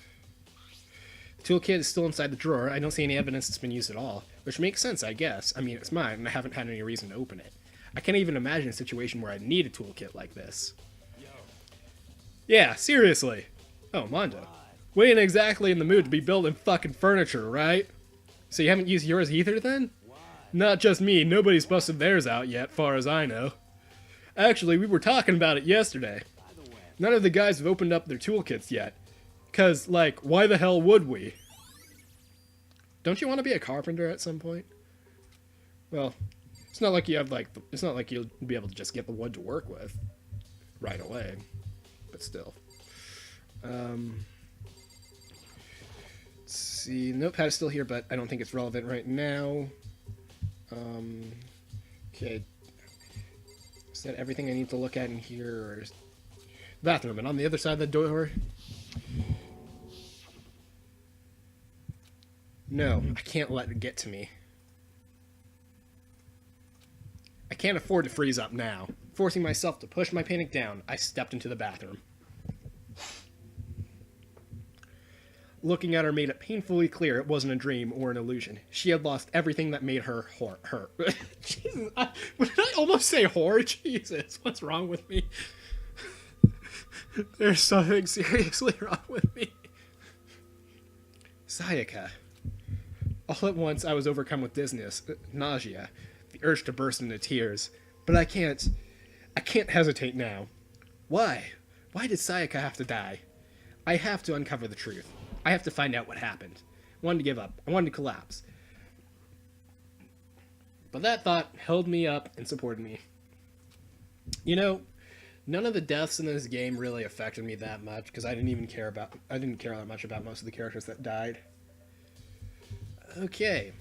The toolkit is still inside the drawer. I don't see any evidence it's been used at all, which makes sense, I guess. I mean, it's mine, and I haven't had any reason to open it. I can't even imagine a situation where I need a toolkit like this. Yeah, seriously. Oh, Mondo. We ain't exactly in the mood to be building fucking furniture, right? So you haven't used yours either, then? Not just me, nobody's busted theirs out yet, far as I know. Actually, we were talking about it yesterday. None of the guys have opened up their toolkits yet. 'Cause, like, why the hell would we? Don't you want to be a carpenter at some point? Well, It's not like you have it's not like you'll be able to just get the wood to work with right away, but still. Let's see, notepad is still here, but I don't think it's relevant right now. Okay. Is that everything I need to look at in here? Or bathroom, and on the other side of the door? No, I can't let it get to me. I can't afford to freeze up now. Forcing myself to push my panic down, I stepped into the bathroom. Looking at her made it painfully clear it wasn't a dream or an illusion. She had lost everything that made her her. Jesus, did I almost say whore? Jesus, what's wrong with me? There's something seriously wrong with me. Sayaka. All at once, I was overcome with dizziness, nausea, the urge to burst into tears. But I can't hesitate now. Why? Why did Sayaka have to die? I have to uncover the truth. I have to find out what happened. I wanted to give up. I wanted to collapse. But that thought held me up and supported me. You know, none of the deaths in this game really affected me that much because I didn't care that much about most of the characters that died. Okay,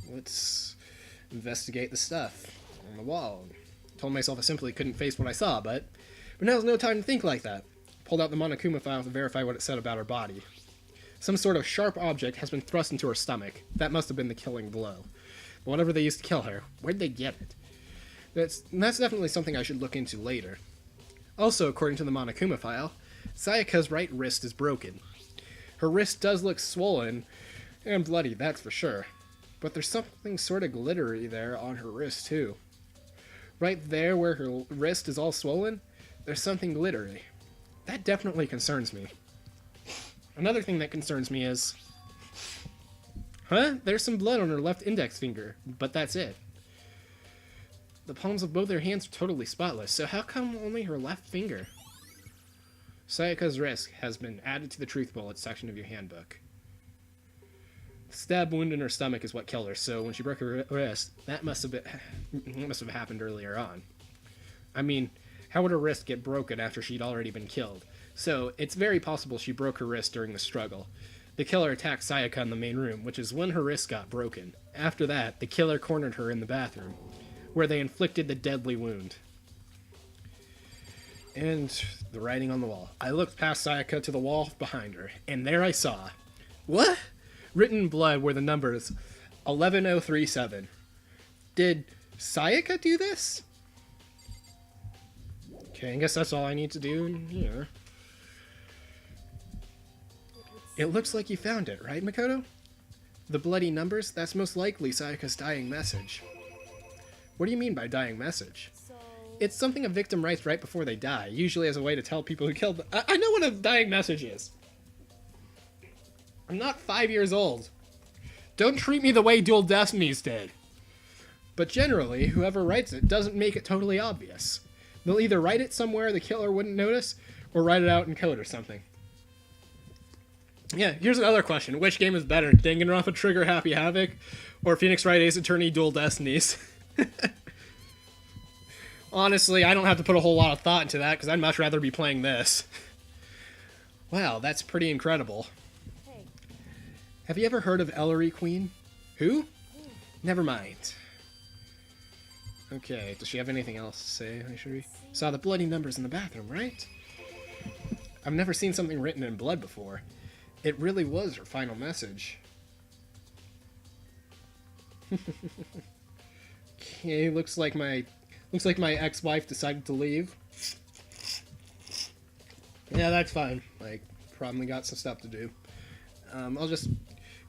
let's investigate the stuff on the wall. Told myself I simply couldn't face what I saw, but now's no time to think like that. Pulled out the Monokuma file to verify what it said about her body. Some sort of sharp object has been thrust into her stomach. That must have been the killing blow. But whatever they used to kill her, where'd they get it? That's definitely something I should look into later. Also, according to the Monokuma file, Sayaka's right wrist is broken. Her wrist does look swollen and bloody, that's for sure. But there's something sort of glittery there on her wrist, too. Right there where her wrist is all swollen, there's something glittery. That definitely concerns me. Another thing that concerns me is... There's some blood on her left index finger, but that's it. The palms of both her hands are totally spotless, so how come only her left finger? Sayaka's wrist has been added to the truth bullet section of your handbook. The stab wound in her stomach is what killed her, so when she broke her wrist, that must have happened earlier on. I mean, how would her wrist get broken after she'd already been killed? So, it's very possible she broke her wrist during the struggle. The killer attacked Sayaka in the main room, which is when her wrist got broken. After that, the killer cornered her in the bathroom, where they inflicted the deadly wound. And the writing on the wall. I looked past Sayaka to the wall behind her, and there I saw... What? Written in blood were the numbers 11037. Did Sayaka do this? Okay, I guess that's all I need to do in here. It looks like you found it, right, Makoto? The bloody numbers? That's most likely Sayaka's dying message. What do you mean by dying message? So, It's something a victim writes right before they die, usually as a way to tell people who killed them. I know what a dying message is. I'm not 5 years old. Don't treat me the way Dual Destinies did. But generally, whoever writes it doesn't make it totally obvious. They'll either write it somewhere the killer wouldn't notice, or write it out in code or something. Yeah, here's another question. Which game is better, Danganronpa Trigger Happy Havoc, or Phoenix Wright Ace Attorney Dual Destinies? Honestly, I don't have to put a whole lot of thought into that, because I'd much rather be playing this. Wow, that's pretty incredible. hey, Have you ever heard of Ellery Queen? Who? Never mind. Okay, does she have anything else to say? Saw the bloody numbers in the bathroom, right? I've never seen something written in blood before. It really was her final message. Okay, looks like my ex-wife decided to leave. Yeah, that's fine. Like, probably got some stuff to do. I'll just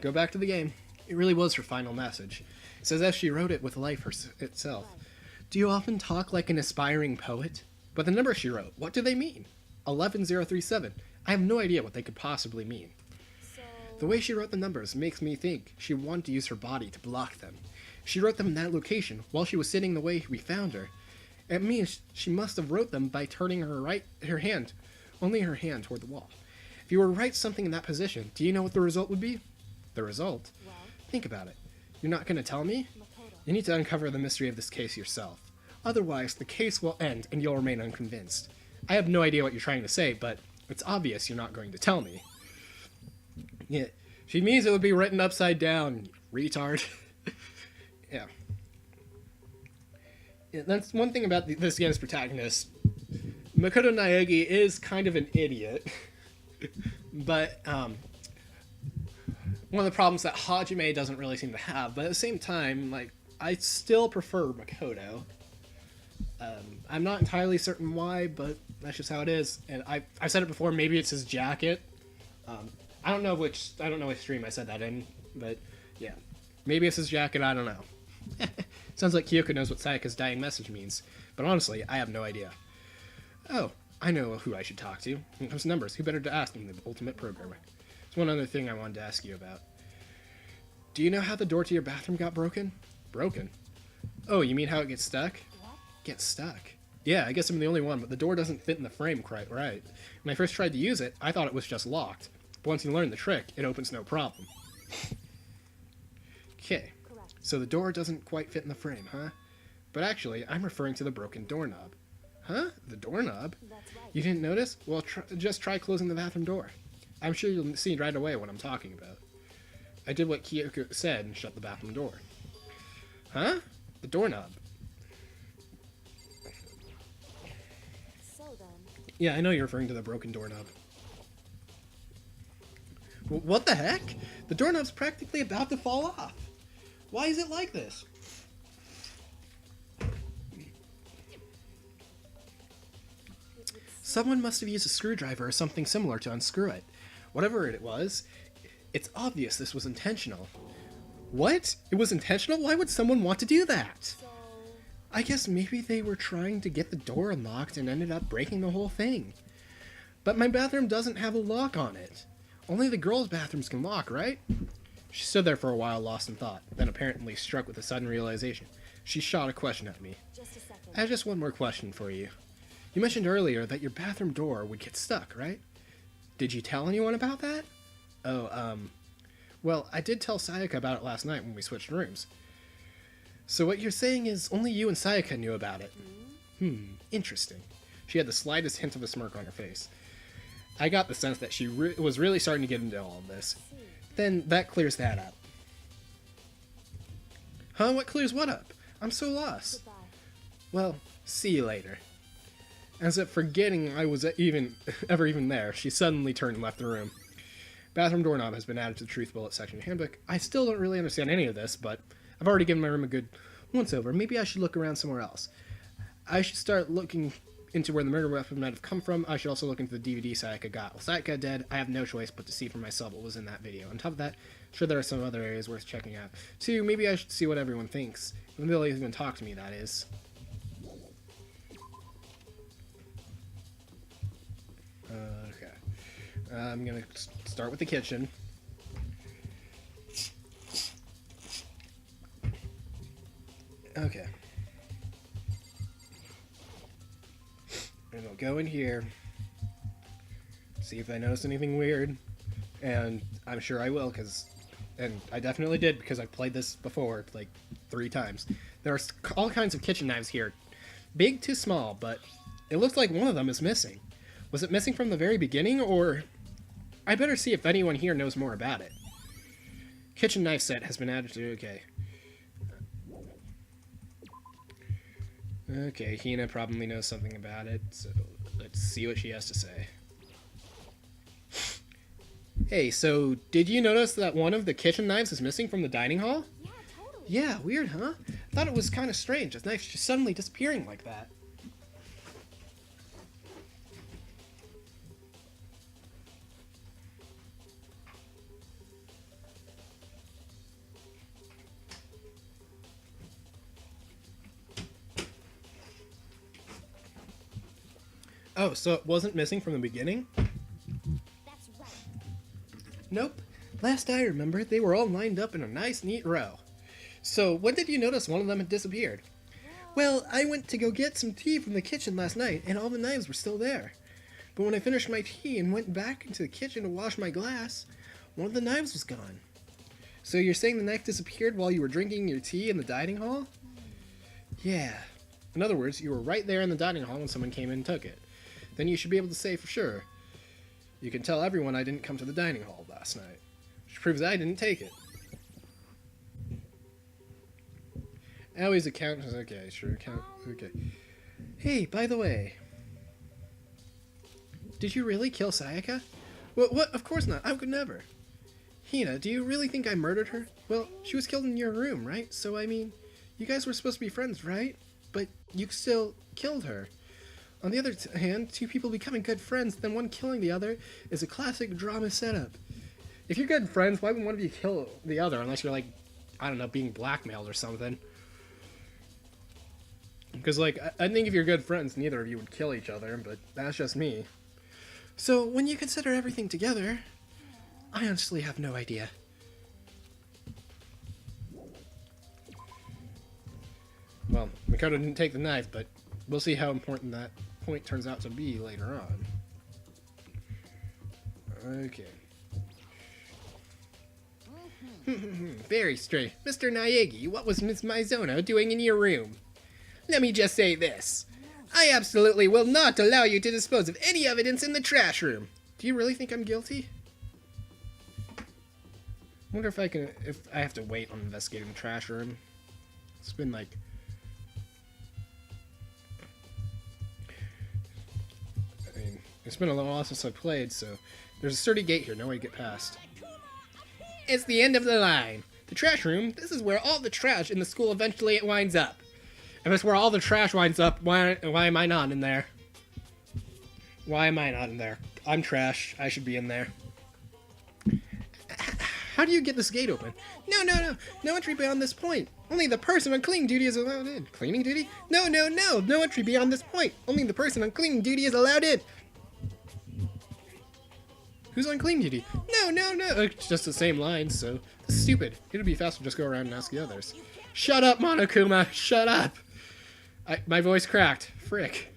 go back to the game. It really was her final message. It says as she wrote it with life itself. Do you often talk like an aspiring poet? But the numbers she wrote, what do they mean? 11037. I have no idea what they could possibly mean. so The way she wrote the numbers makes me think she wanted to use her body to block them. She wrote them in that location while she was sitting the way we found her. It means she must have wrote them by turning her hand toward the wall. If you were to write something in that position, do you know what the result would be? The result? well, Think about it. You're not going to tell me? Makoto. You need to uncover the mystery of this case yourself. Otherwise, the case will end and you'll remain unconvinced. I have no idea what you're trying to say, but it's obvious you're not going to tell me. Yeah, she means it would be written upside down, retard. Yeah. Yeah, that's one thing about this game's protagonist. Makoto Naegi is kind of an idiot, but one of the problems that Hajime doesn't really seem to have. But at the same time, like, I still prefer Makoto. I'm not entirely certain why, but that's just how it is. And I've said it before. Maybe it's his jacket. I don't know which stream I said that in, but yeah, maybe it's his jacket. I don't know. Sounds like Kyoko knows what Sayaka's dying message means, but honestly, I have no idea. Oh, I know who I should talk to. When it comes to numbers, who better to ask than the ultimate programmer? There's one other thing I wanted to ask you about. Do you know how the door to your bathroom got broken? Broken? Oh, you mean how it gets stuck? What? Gets stuck. Yeah, I guess I'm the only one, but the door doesn't fit in the frame quite right. When I first tried to use it, I thought it was just locked. But once you learn the trick, it opens no problem. Okay, Correct. so the door doesn't quite fit in the frame, huh? But actually, I'm referring to the broken doorknob. Huh? The doorknob? That's right. You didn't notice? Well, just try closing the bathroom door. I'm sure you'll see right away what I'm talking about. I did what Kyoko said and shut the bathroom door. Huh? The doorknob. So then, Yeah, I know you're referring to the broken doorknob. What the heck? The doorknob's practically about to fall off. Why is it like this? Someone must have used a screwdriver or something similar to unscrew it. Whatever it was, it's obvious this was intentional. What? It was intentional? Why would someone want to do that? so I guess maybe they were trying to get the door unlocked and ended up breaking the whole thing. But my bathroom doesn't have a lock on it. Only the girls' bathrooms can lock, right? She stood there for a while, lost in thought, then apparently struck with a sudden realization. She shot a question at me. just a second. I have just one more question for you. You mentioned earlier that your bathroom door would get stuck, right? Did you tell anyone about that? Oh, well, I did tell Sayaka about it last night when we switched rooms. So what you're saying is only you and Sayaka knew about it? Interesting. She had the slightest hint of a smirk on her face. I got the sense that she was really starting to get into all of this. See, Then that clears that up. Huh? What clears what up? I'm so lost. goodbye. Well, see you later. As if forgetting I was ever even there, she suddenly turned and left the room. Bathroom doorknob has been added to the Truth Bullet section handbook. I still don't really understand any of this, but I've already given my room a good once over. Maybe I should look around somewhere else. I should start looking into where the murder weapon might have come from. I should also look into the DVD Sayaka got. With Sayaka dead, I have no choice but to see for myself what was in that video. On top of that, sure there are some other areas worth checking out. Two, maybe I should see what everyone thinks. When they'll even talk to me, that is. Okay. I'm gonna start with the kitchen. Okay. And I'll go in here, see if I notice anything weird, and I'm sure I will, and I definitely did, because I've played this before, like 3 times. There are all kinds of kitchen knives here, big to small, but it looks like one of them is missing. Was it missing from the very beginning, or... I better see if anyone here knows more about it. Kitchen knife set has been added to... Okay. Okay, Hina probably knows something about it, so let's see what she has to say. Hey, so did you notice that one of the kitchen knives is missing from the dining hall? Yeah, totally. Yeah, weird, huh? I thought it was kind of strange, a knife just suddenly disappearing like that. Oh, so it wasn't missing from the beginning? That's right. Nope. Last I remember, they were all lined up in a nice, neat row. So, when did you notice one of them had disappeared? Well, I went to go get some tea from the kitchen last night, and all the knives were still there. But when I finished my tea and went back into the kitchen to wash my glass, one of the knives was gone. So you're saying the knife disappeared while you were drinking your tea in the dining hall? Yeah. In other words, you were right there in the dining hall when someone came in and took it. Then you should be able to say for sure. You can tell everyone I didn't come to the dining hall last night. Which proves I didn't take it. Always account. Okay, sure, account. Okay. Hey, by the way. Did you really kill Sayaka? What? Of course not. I could never. Hina, do you really think I murdered her? Well, she was killed in your room, right? So, I mean, you guys were supposed to be friends, right? But you still killed her. On the other hand, two people becoming good friends, then one killing the other, is a classic drama setup. If you're good friends, why would one of you kill the other? Unless you're, like, I don't know, being blackmailed or something. Because, like, I think if you're good friends, neither of you would kill each other, but that's just me. So, when you consider everything together, I honestly have no idea. Well, Makoto didn't take the knife, but we'll see how important that point turns out to be later on. Okay. Very straight. Mr. Naegi, what was Miss Mizono doing in your room? Let me just say this. I absolutely will not allow you to dispose of any evidence in the trash room. Do you really think I'm guilty? I wonder if I have to wait on investigating the trash room. It's been like... I mean, it's been a little while since I played, so... There's a sturdy gate here, no way to get past. It's the end of the line. The trash room, this is where all the trash in the school eventually winds up. If it's where all the trash winds up, why am I not in there? Why am I not in there? I'm trash. I should be in there. How do you get this gate open? No. No entry beyond this point. Only the person on cleaning duty is allowed in. Cleaning duty? No. No entry beyond this point. Only the person on cleaning duty is allowed in. Who's on cleaning duty? No. It's just the same line, so... This is stupid. It'd be faster to just go around and ask the others. Shut up, Monokuma! Shut up! My voice cracked. Frick.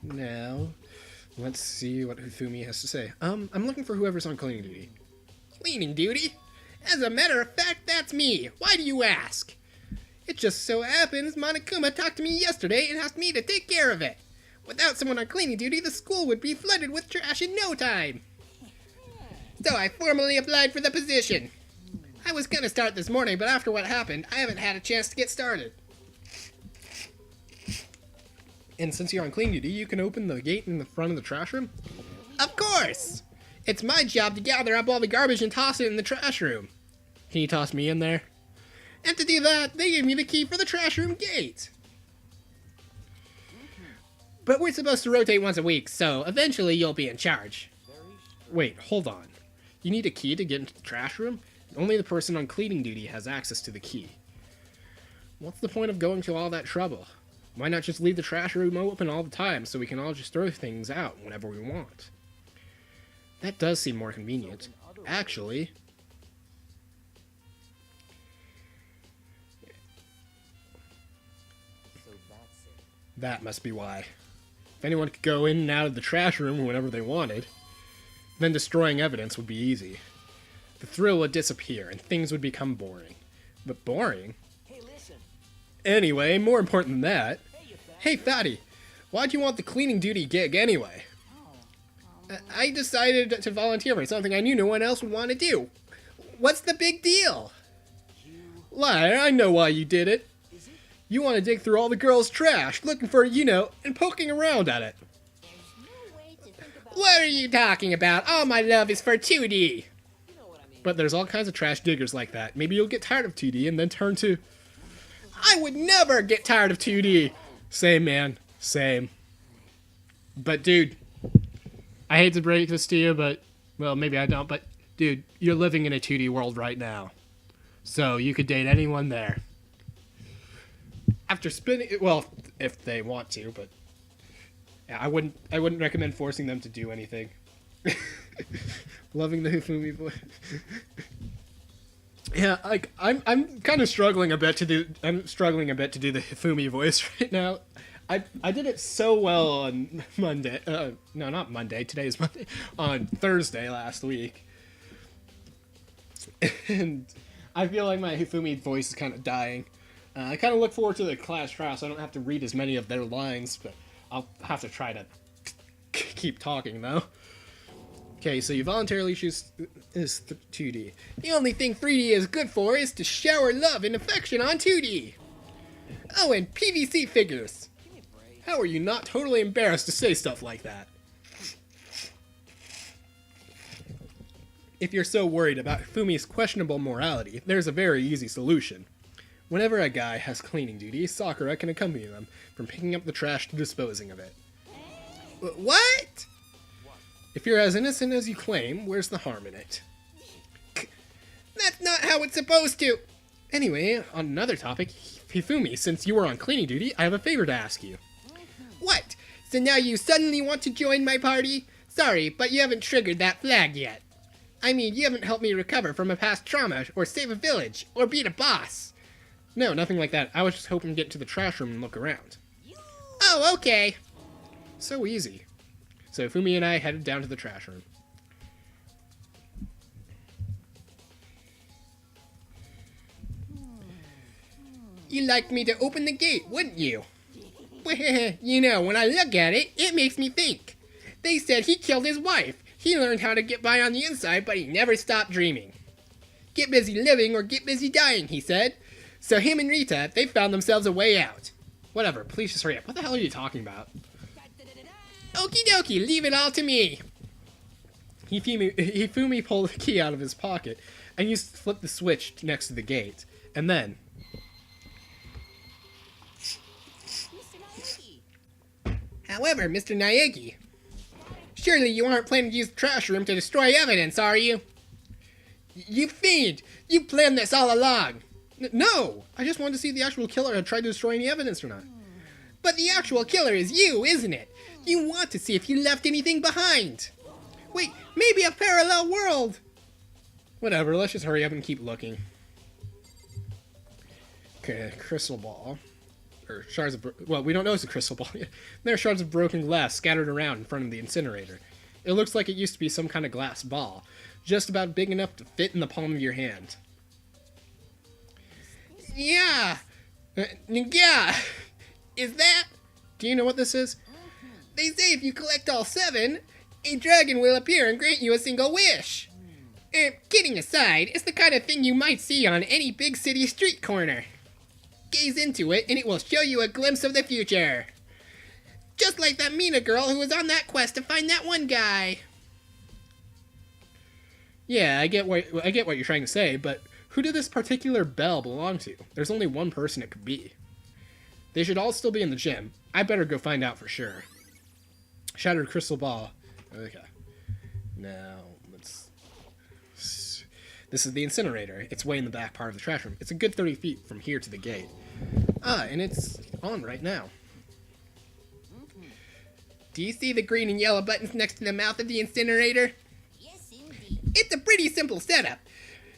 Now, let's see what Hifumi has to say. I'm looking for whoever's on cleaning duty. Cleaning duty? As a matter of fact, that's me. Why do you ask? It just so happens Monokuma talked to me yesterday and asked me to take care of it. Without someone on cleaning duty, the school would be flooded with trash in no time. So I formally applied for the position. I was gonna start this morning, but after what happened, I haven't had a chance to get started. And since you're on cleaning duty, you can open the gate in the front of the trash room? Of course! It's my job to gather up all the garbage and toss it in the trash room. Can you toss me in there? And to do that, they gave me the key for the trash room gate. But we're supposed to rotate once a week, so eventually you'll be in charge. Wait, hold on. You need a key to get into the trash room? Only the person on cleaning duty has access to the key. What's the point of going to all that trouble? Why not just leave the trash room open all the time so we can all just throw things out whenever we want? That does seem more convenient. Actually... That must be why. If anyone could go in and out of the trash room whenever they wanted, then destroying evidence would be easy. The thrill would disappear, and things would become boring. But boring? Hey, listen. Anyway, more important than that... Hey, Fatty! Why'd you want the cleaning duty gig anyway? I decided to volunteer for something I knew no one else would want to do. What's the big deal? Liar, I know why you did it. You want to dig through all the girls' trash, looking for, and poking around at it. What are you talking about? All my love is for 2D. But there's all kinds of trash diggers like that. Maybe you'll get tired of 2D and then turn to... I would never get tired of 2D. Same, man. Same. But, dude, I hate to break this to you, but... Well, maybe I don't, but... Dude, you're living in a 2D world right now. So, you could date anyone there. After spending... Well, if they want to, but... Yeah, I wouldn't recommend forcing them to do anything. Loving the Hifumi voice. Yeah, I'm kind of struggling a bit to do the Hifumi voice right now. I did it so well on Monday. No, not Monday. Today is Monday. On Thursday last week. And I feel like my Hifumi voice is kind of dying. I kind of look forward to the class trial, so I don't have to read as many of their lines, but I'll have to try to keep talking, though. Okay, so you voluntarily choose is 2D. The only thing 3D is good for is to shower love and affection on 2D. Oh, and PVC figures. How are you not totally embarrassed to say stuff like that? If you're so worried about Fumi's questionable morality, there's a very easy solution. Whenever a guy has cleaning duty, Sakura can accompany them from picking up the trash to disposing of it. What? If you're as innocent as you claim, where's the harm in it? That's not how it's supposed to! Anyway, on another topic, Hifumi, since you were on cleaning duty, I have a favor to ask you. What? So now you suddenly want to join my party? Sorry, but you haven't triggered that flag yet. I mean, you haven't helped me recover from a past trauma, or save a village, or beat a boss. No, nothing like that. I was just hoping to get to the trash room and look around. Oh, okay. So easy. So Fumi and I headed down to the trash room. You'd like me to open the gate, wouldn't you? You know, when I look at it, it makes me think. They said he killed his wife. He learned how to get by on the inside, but he never stopped dreaming. Get busy living or get busy dying, he said. So him and Rita, they found themselves a way out. Whatever, please just hurry up. What the hell are you talking about? Okie dokie, leave it all to me. Hifumi pulled the key out of his pocket and used to flip the switch next to the gate. And then... However, Mr. Naegi, surely you aren't planning to use the trash room to destroy evidence, are you? You fiend! You planned this all along! No! I just wanted to see if the actual killer had tried to destroy any evidence or not. But the actual killer is you, isn't it? You want to see if you left anything behind. Wait, maybe a parallel world! Whatever, let's just hurry up and keep looking. Okay, crystal ball. Or shards of... Well, we don't know it's a crystal ball yet. There are shards of broken glass scattered around in front of the incinerator. It looks like it used to be some kind of glass ball, just about big enough to fit in the palm of your hand. Yeah! Yeah! Is that... Do you know what this is? They say if you collect all 7, a dragon will appear and grant you a single wish. Kidding aside, it's the kind of thing you might see on any big city street corner. Gaze into it and it will show you a glimpse of the future. Just like that Mina girl who was on that quest to find that one guy. Yeah, I get what you're trying to say, but who did this particular bell belong to? There's only one person it could be. They should all still be in the gym. I better go find out for sure. Shattered crystal ball. Okay. Now, let's... This is the incinerator. It's way in the back part of the trash room. It's a good 30 feet from here to the gate. Ah, and it's on right now. Do you see the green and yellow buttons next to the mouth of the incinerator? Yes, indeed. It's a pretty simple setup.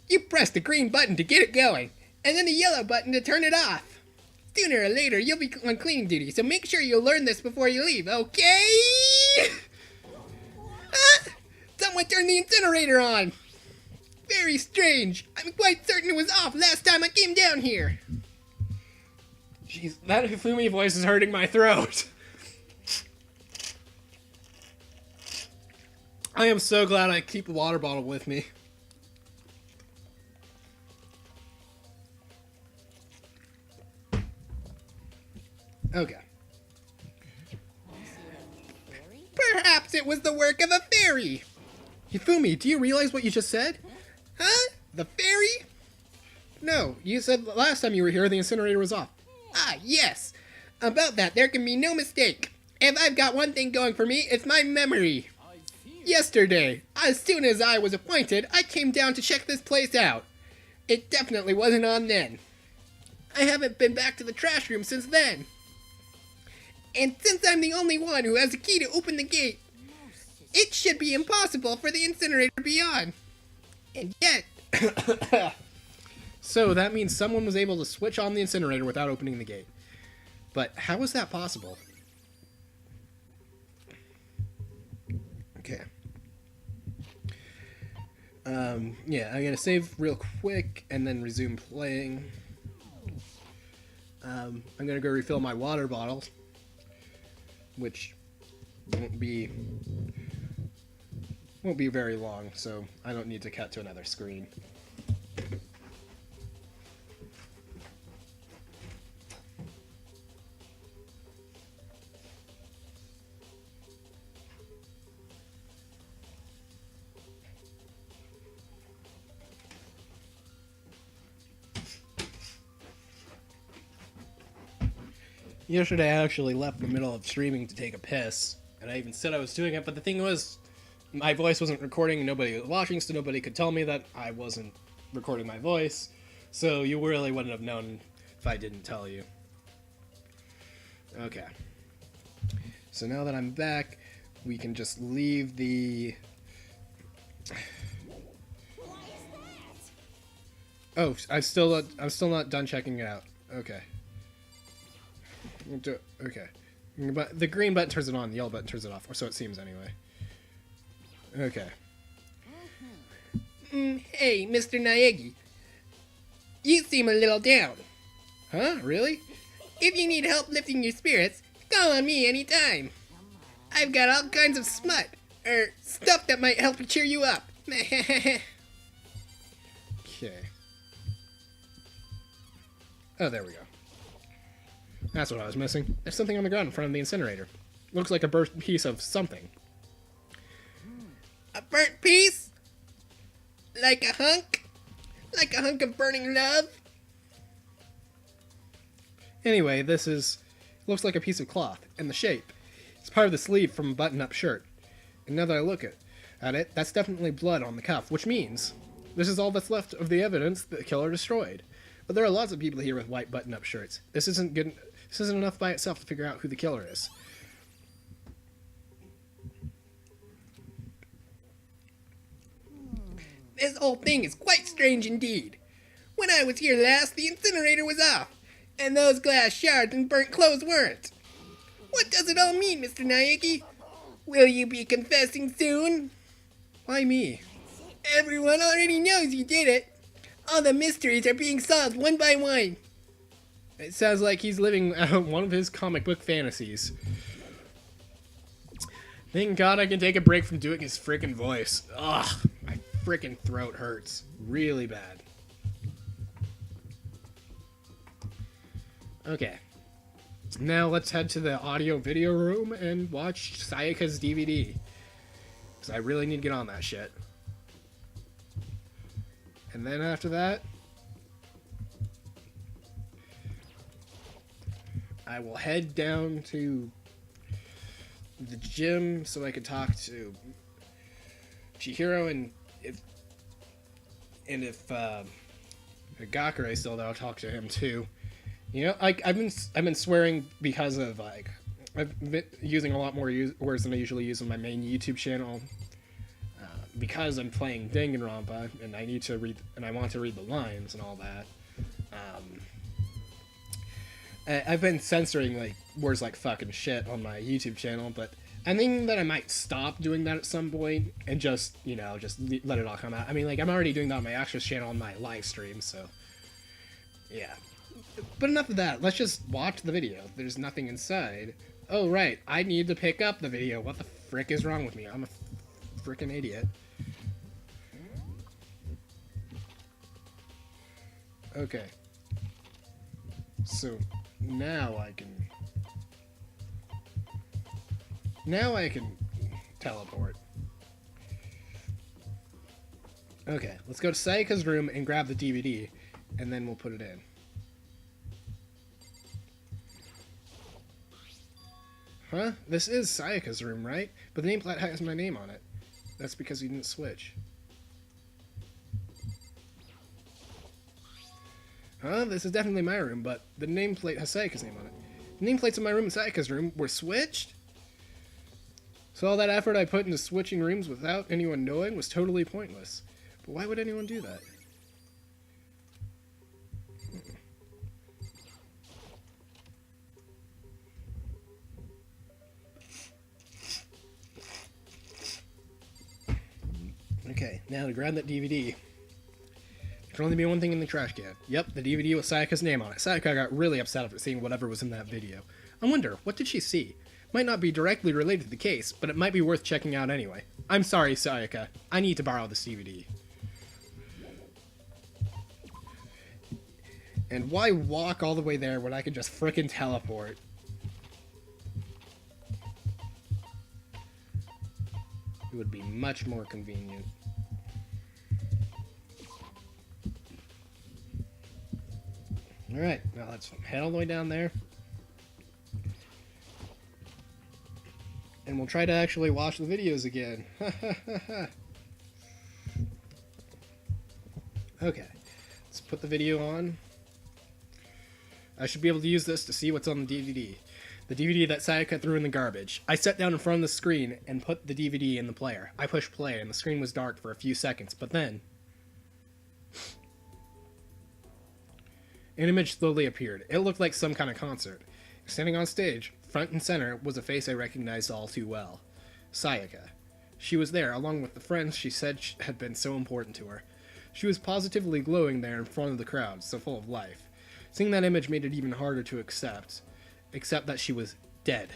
You press the green button to get it going, and then the yellow button to turn it off. Sooner or later, you'll be on cleaning duty, so make sure you learn this before you leave, okay? Someone turned the incinerator on. Very strange. I'm quite certain it was off last time I came down here. Jeez, that Hifumi voice is hurting my throat. I am so glad I keep a water bottle with me. Okay. Perhaps it was the work of a fairy. Hifumi, do you realize what you just said? Huh? The fairy? No, you said last time you were here the incinerator was off. Ah, yes. About that, there can be no mistake. If I've got one thing going for me, it's my memory. Yesterday, as soon as I was appointed, I came down to check this place out. It definitely wasn't on then. I haven't been back to the trash room since then. And since I'm the only one who has a key to open the gate, it should be impossible for the incinerator to be on. And yet... So that means someone was able to switch on the incinerator without opening the gate. But how is that possible? Okay. Yeah, I'm gonna save real quick and then resume playing. I'm gonna go refill my water bottle, which won't be very long, so I don't need to cut to another screen. Yesterday I actually left in the middle of streaming to take a piss, and I even said I was doing it, but the thing was, my voice wasn't recording and nobody was watching, so nobody could tell me that I wasn't recording my voice, so you really wouldn't have known if I didn't tell you. Okay. So now that I'm back, we can just leave the... Why is that? Oh, I'm still not done checking it out. Okay. Okay. But the green button turns it on, the yellow button turns it off, or so it seems anyway. Okay. Hey, Mr. Naegi. You seem a little down. Huh? Really? If you need help lifting your spirits, call on me anytime. I've got all kinds of stuff that might help cheer you up. Okay. Oh, there we go. That's what I was missing. There's something on the ground in front of the incinerator. Looks like a burnt piece of something. A burnt piece? Like a hunk? Like a hunk of burning love? Anyway, looks like a piece of cloth, and the shape. It's part of the sleeve from a button-up shirt. And now that I look at it, that's definitely blood on the cuff, which means this is all that's left of the evidence the killer destroyed. But there are lots of people here with white button-up shirts. This isn't enough by itself to figure out who the killer is. This whole thing is quite strange indeed. When I was here last, the incinerator was off, and those glass shards and burnt clothes weren't. What does it all mean, Mr. Naegi? Will you be confessing soon? Why me? Everyone already knows you did it. All the mysteries are being solved one by one. It sounds like he's living one of his comic book fantasies. Thank God I can take a break from doing his freaking voice. Ugh, my freaking throat hurts really bad. Okay. Now let's head to the audio-video room and watch Sayaka's DVD. Because I really need to get on that shit. And then after that, I will head down to the gym so I can talk to Chihiro, and if Gakure is still there, I'll talk to him too. You know, I've been swearing because of I've been using a lot more words than I usually use on my main YouTube channel. Because I'm playing Danganronpa, and I want to read the lines and all that. I've been censoring words like fucking shit on my YouTube channel, but I think that I might stop doing that at some point and just let it all come out. I mean, I'm already doing that on my Actress channel on my live stream, so yeah. But enough of that. Let's just watch the video. There's nothing inside. Oh right, I need to pick up the video. What the frick is wrong with me? I'm a frickin' idiot. Okay. So now I can teleport. Okay, let's go to Sayaka's room and grab the DVD, and then we'll put it in. Huh? This is Sayaka's room, right? But the nameplate has my name on it. That's because we didn't switch. Huh? This is definitely my room, but the nameplate has Sayaka's name on it. The nameplates in my room and Sayaka's room were switched? So all that effort I put into switching rooms without anyone knowing was totally pointless. But why would anyone do that? Okay, now to grab that DVD. There can only be one thing in the trash can. Yep, the DVD with Sayaka's name on it. Sayaka got really upset after seeing whatever was in that video. I wonder, what did she see? Might not be directly related to the case, but it might be worth checking out anyway. I'm sorry, Sayaka. I need to borrow this DVD. And why walk all the way there when I could just frickin' teleport? It would be much more convenient. Alright, now let's head all the way down there. And we'll try to actually watch the videos again. Okay, let's put the video on. I should be able to use this to see what's on the DVD. The DVD that Sayaka threw in the garbage. I sat down in front of the screen and put the DVD in the player. I pushed play and the screen was dark for a few seconds, but then an image slowly appeared. It looked like some kind of concert. Standing on stage, front and center, was a face I recognized all too well. Sayaka. She was there, along with the friends she said had been so important to her. She was positively glowing there in front of the crowd, so full of life. Seeing that image made it even harder to accept that she was dead.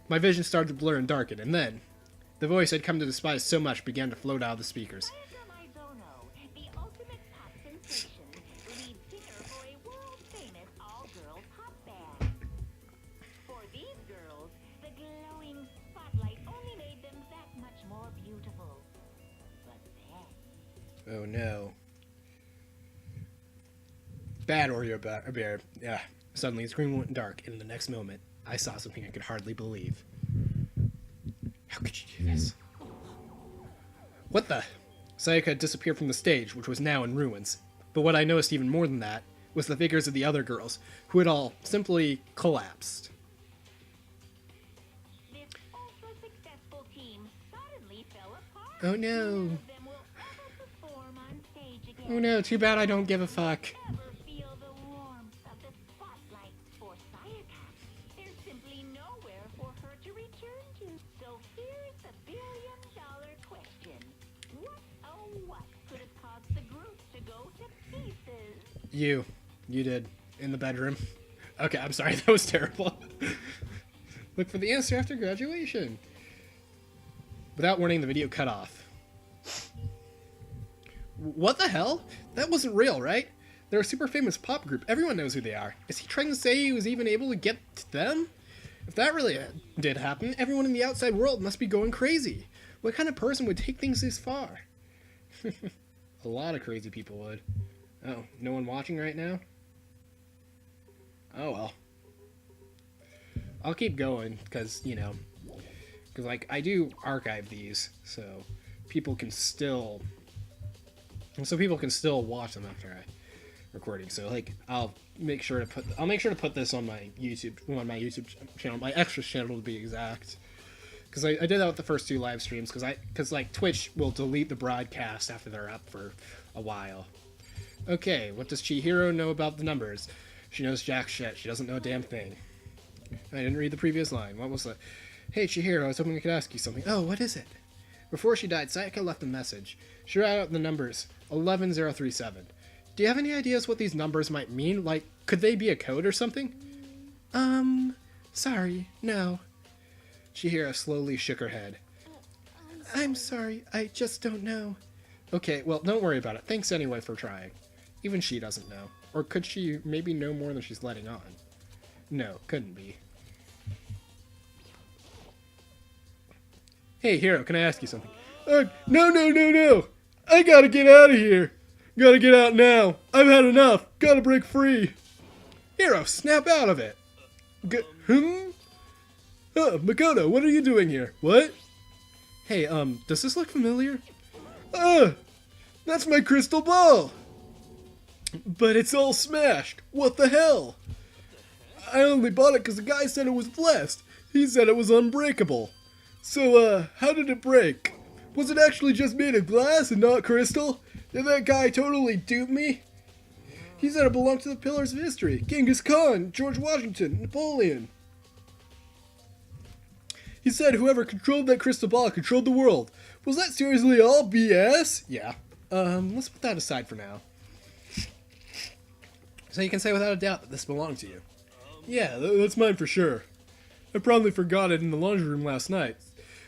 My vision started to blur and darken, and then the voice I'd come to despise so much began to float out of the speakers. The ultimate pop sensation, lead singer for a world-famous all-girls pop band. For these girls, the glowing spotlight only made them that much more beautiful. But then... Oh no. Bad Oreo bear. Yeah. Suddenly the screen went dark, and in the next moment, I saw something I could hardly believe. How could you do this? What the? Sayaka had disappeared from the stage, which was now in ruins. But what I noticed even more than that was the figures of the other girls, who had all simply collapsed. This ultra-successful team suddenly fell apart. Oh no. None of them will ever perform on stage again. Oh no, too bad I don't give a fuck. Ever feel the warmth of the spotlight for Sayaka? There's simply nowhere for her to return to. So here's the billion-dollar question. What, oh what, could have caused the group to go to pieces? You did. In the bedroom. Okay, I'm sorry, that was terrible. Look for the answer after graduation. Without warning, the video cut off. What the hell? That wasn't real, right? They're a super famous pop group. Everyone knows who they are. Is he trying to say he was even able to get to them? If that really did happen, everyone in the outside world must be going crazy. What kind of person would take things this far? A lot of crazy people would. Oh, no one watching right now? Oh well. I'll keep going, because, you know, because, like, I do archive these, so people can still watch them after I recording. So, like, I'll make sure to put this on my YouTube channel, my extra channel to be exact. Because I did that with the first two live streams, because like Twitch will delete the broadcast after they're up for a while. Okay, what does Chihiro know about the numbers? She knows jack shit. She doesn't know a damn thing. I didn't read the previous line. What was the... Hey, Chihiro, I was hoping I could ask you something. Oh, what is it? Before she died, Sayaka left a message. She wrote out the numbers, 11037. Do you have any ideas what these numbers might mean? Like, could they be a code or something? Sorry, no. Chihiro slowly shook her head. I'm sorry, I just don't know. Okay, well, don't worry about it. Thanks anyway for trying. Even she doesn't know. Or could she maybe know more than she's letting on? No, couldn't be. Hey, Hero, can I ask you something? No! I gotta get out of here! Gotta get out now! I've had enough! Gotta break free! Hero, snap out of it! Makoto, what are you doing here? What? Hey, does this look familiar? That's my crystal ball! But it's all smashed! What the hell? I only bought it because the guy said it was blessed. He said it was unbreakable. So, how did it break? Was it actually just made of glass and not crystal? Did that guy totally dupe me? He said it belonged to the pillars of history. Genghis Khan, George Washington, Napoleon. He said whoever controlled that crystal ball controlled the world. Was that seriously all BS? Yeah. Let's put that aside for now. So you can say without a doubt that this belongs to you. Yeah, that's mine for sure. I probably forgot it in the laundry room last night.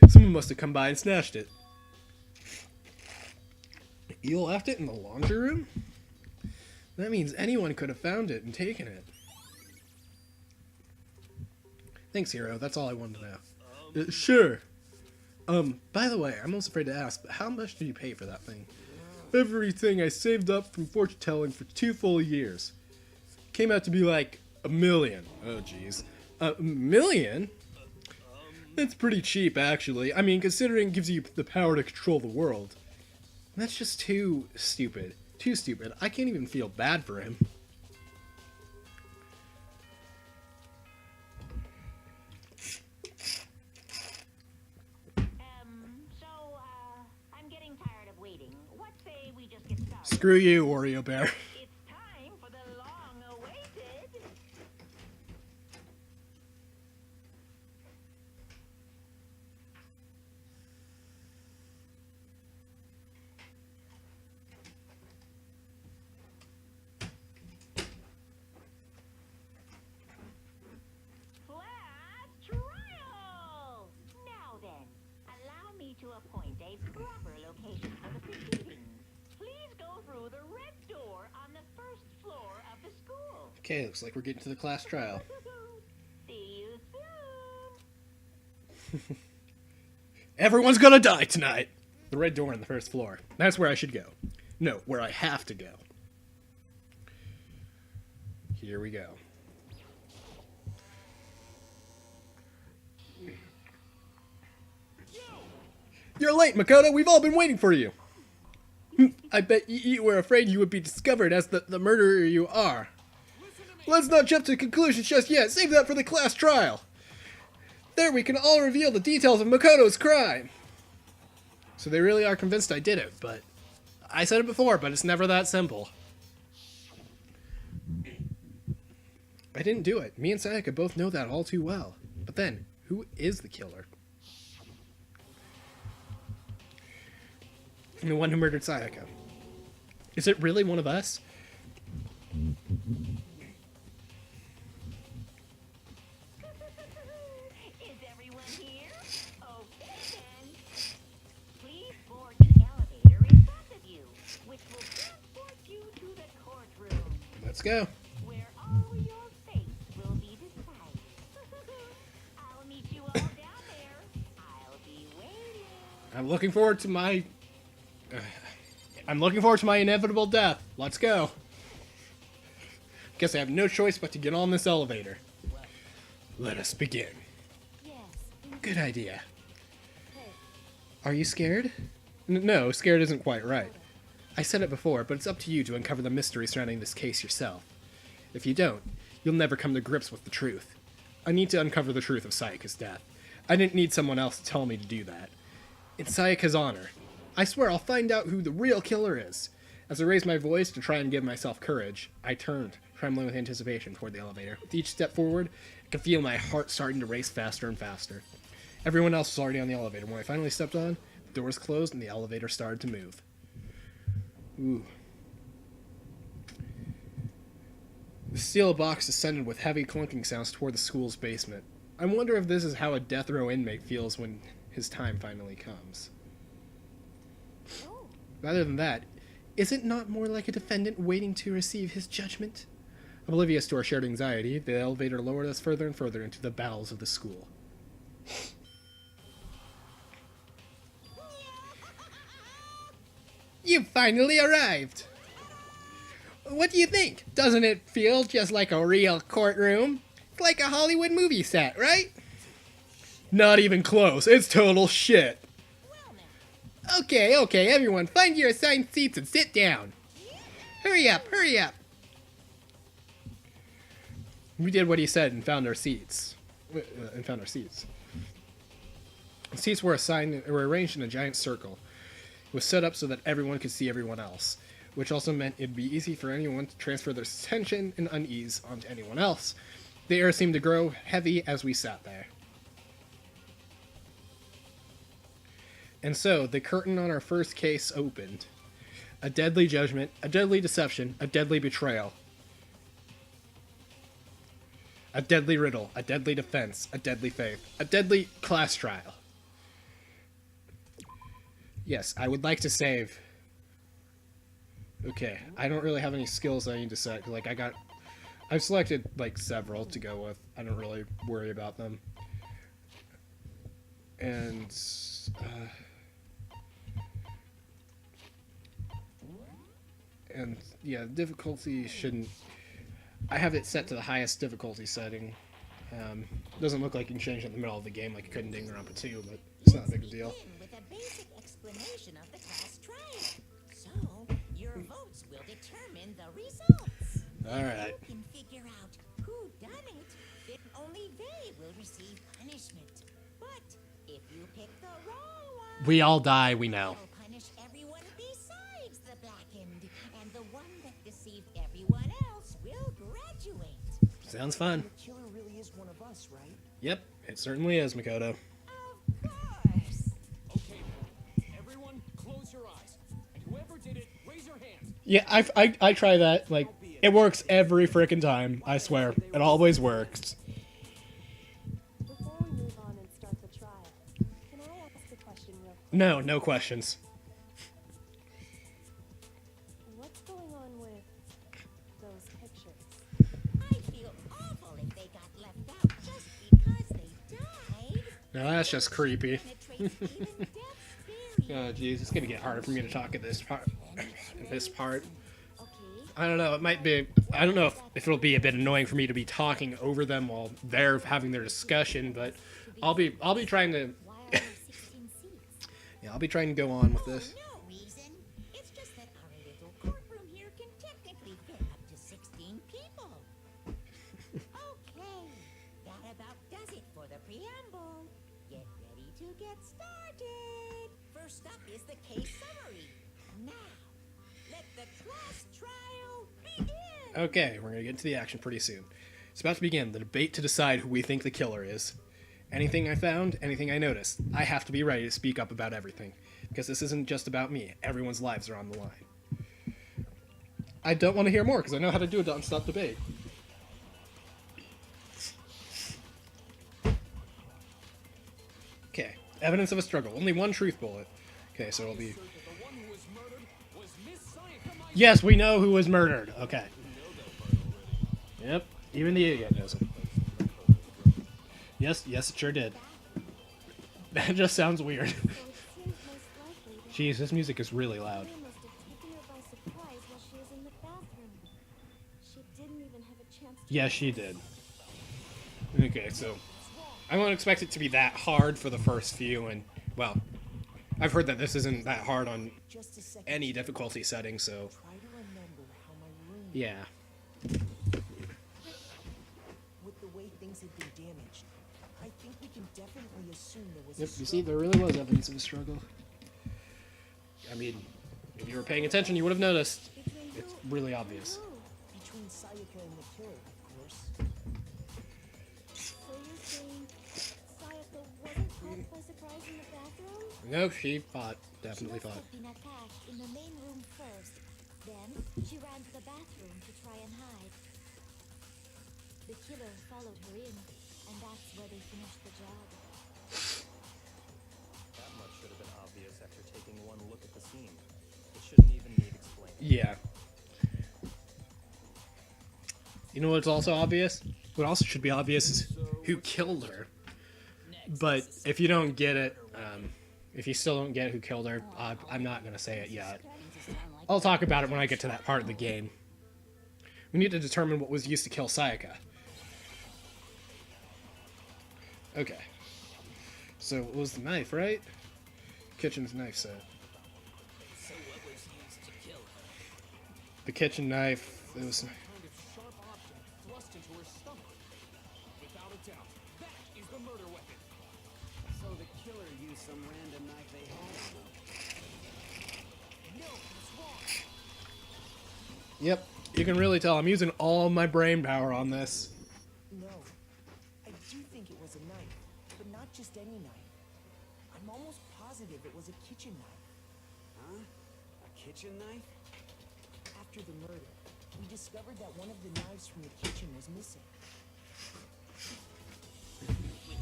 Someone must have come by and snatched it. You left it in the laundry room? That means anyone could have found it and taken it. Thanks, Hero. That's all I wanted to know. Sure. By the way, I'm almost afraid to ask, but how much did you pay for that thing? Everything I saved up from fortune telling for 2 full years. Came out to be like $1 million. Oh, jeez. $1 million? That's pretty cheap, actually. I mean, considering it gives you the power to control the world. That's just too stupid. Too stupid. I can't even feel bad for him. I'm getting tired of waiting. What say we just get started? Screw you, Oreo Bear. It's time for the long-awaited... Class trial! Now then, allow me to appoint a proper location for the proceedings. Please go through the red door on the first floor of the school. Okay, looks like we're getting to the class trial. See you soon. Everyone's gonna die tonight! The red door on the first floor. That's where I should go. No, where I have to go. Here we go. You're late, Makoto! We've all been waiting for you! I bet you were afraid you would be discovered as the murderer you are. Let's not jump to conclusions just yet. Save that for the class trial. There we can all reveal the details of Makoto's crime. So they really are convinced I did it, but... I said it before, but it's never that simple. I didn't do it. Me and Sayaka both know that all too well. But then, who is the killer? The one who murdered Sayaka. Is it really one of us? Is everyone here? Okay then. Please board the elevator in front of you, which will transport you to the courtroom, Let's go. where all your fates will be decided. I'll meet you all down there. I'll be waiting. I'm looking forward to my... I'm looking forward to my inevitable death. Let's go. Guess I have no choice but to get on this elevator. Let us begin. Yes. Good idea. Are you scared? No, scared isn't quite right. I said it before, but it's up to you to uncover the mystery surrounding this case yourself. If you don't, you'll never come to grips with the truth. I need to uncover the truth of Sayaka's death. I didn't need someone else to tell me to do that. In Sayaka's honor, I swear I'll find out who the real killer is. As I raised my voice to try and give myself courage, I turned, trembling with anticipation, toward the elevator. With each step forward, I could feel my heart starting to race faster and faster. Everyone else was already on the elevator. When I finally stepped on, the doors closed and the elevator started to move. Ooh. The steel box descended with heavy clunking sounds toward the school's basement. I wonder if this is how a death row inmate feels when his time finally comes. Rather than that, is it not more like a defendant waiting to receive his judgment? Oblivious to our shared anxiety, the elevator lowered us further and further into the bowels of the school. You finally arrived! What do you think? Doesn't it feel just like a real courtroom? It's like a Hollywood movie set, right? Not even close. It's total shit. Okay, everyone, find your assigned seats and sit down. Hurry up! We did what he said and found our seats. The seats were arranged in a giant circle. It was set up so that everyone could see everyone else, which also meant it'd be easy for anyone to transfer their tension and unease onto anyone else. The air seemed to grow heavy as we sat there. And so, the curtain on our first case opened. A deadly judgment, a deadly deception, a deadly betrayal. A deadly riddle, a deadly defense, a deadly faith, a deadly class trial. Yes, I would like to save. Okay, I don't really have any skills I need to set. Like, I've selected, like, several to go with. I don't really worry about them. And, yeah, difficulty shouldn't... I have it set to the highest difficulty setting. Doesn't look like you can change it in the middle of the game like you could in Danganronpa 2, but it's not a big deal. With a basic explanation of the class trial. So, your votes will determine the results. Alright. You can figure out who done it, then only they will receive punishment. But if you pick the wrong one, We all die, we know. they'll punish everyone besides the blackened, and the one that deceived everyone else will graduate. Sounds fun. The killer really is one of us, right? Yep, it certainly is, Makoto. Of course. Okay, everyone, close your eyes. And whoever did it, raise your hand. Yeah, I try that. Like, it works every frickin' time. I swear. It always works. Before we move on and start the trial, can I ask a question real quick? No, no questions. What's going on with those pictures? I feel awful if they got left out just because they died. No, that's just creepy. Penetrates even death's barrier. Oh, jeez, it's gonna get harder for me to talk at this part. This part. Okay, I don't know. It might be. I don't know if it'll be a bit annoying for me to be talking over them while they're having their discussion, but I'll be trying to. why are there 16 seats? Yeah, I'll be trying to go on with this. No reason. It's just that our little courtroom here can technically fit up to 16 people. Okay, that about does it for the preamble. Get ready to get started. First up is the case summary. Now, let the class trial begin. Okay, we're gonna get into the action pretty soon. It's about to begin the debate to decide who we think the killer is. Anything I found, anything I noticed, I have to be ready to speak up about everything. Because this isn't just about me. Everyone's lives are on the line. I don't want to hear more because I know how to do a don't-stop debate. Okay, evidence of a struggle. Only one truth bullet. Okay, so it'll be... The one who was murdered was Miss Sayaka. Yes, we know who was murdered. Okay. Yep, even the idiot knows it. Yes, it sure did. That just sounds weird. So it seems most likely that Jeez, this music is really loud. Mary must have taken her by surprise while she was in the bathroom. She didn't even have a chance to... Yeah, she did. Okay, so I don't expect it to be that hard for the first few, and, well, I've heard that this isn't that hard on Just a second. any difficulty setting, so, Try to remember how my room, yeah. with the way things had been damaged, I think we can definitely assume there was Yep, a you see, there really was evidence of a struggle. I mean, if you were paying attention, you would have noticed. It's really obvious. between Sayaka and the killer, of course. So you're saying Sayaka wasn't caught by surprise in the bathroom? No, she fought. Definitely She must fought. have been attacked in the main room first. Then she ran to the bathroom to try and hide. The killer followed her in, and that's where they finished the job. That much should have been obvious after taking one look at the scene. It shouldn't even need explaining. Yeah. You know what's also obvious? What also should be obvious is who killed her. But if you don't get it, if you still don't get who killed her, I'm not going to say it yet. I'll talk about it when I get to that part of the game. We need to determine what was used to kill Sayaka. Okay. So it was the knife, right? Kitchen's knife set. So what was used to kill her? The kitchen knife, it was... Kind of sharp object thrust into her stomach. Without a doubt, that is the murder weapon. So the killer used some random knife they had. No, he's wrong. Yep, you can really tell I'm using all my brain power on this. No, I do think it was a knife, but not just any knife. I'm almost positive it was a kitchen knife? After the murder, we discovered that one of the knives from the kitchen was missing.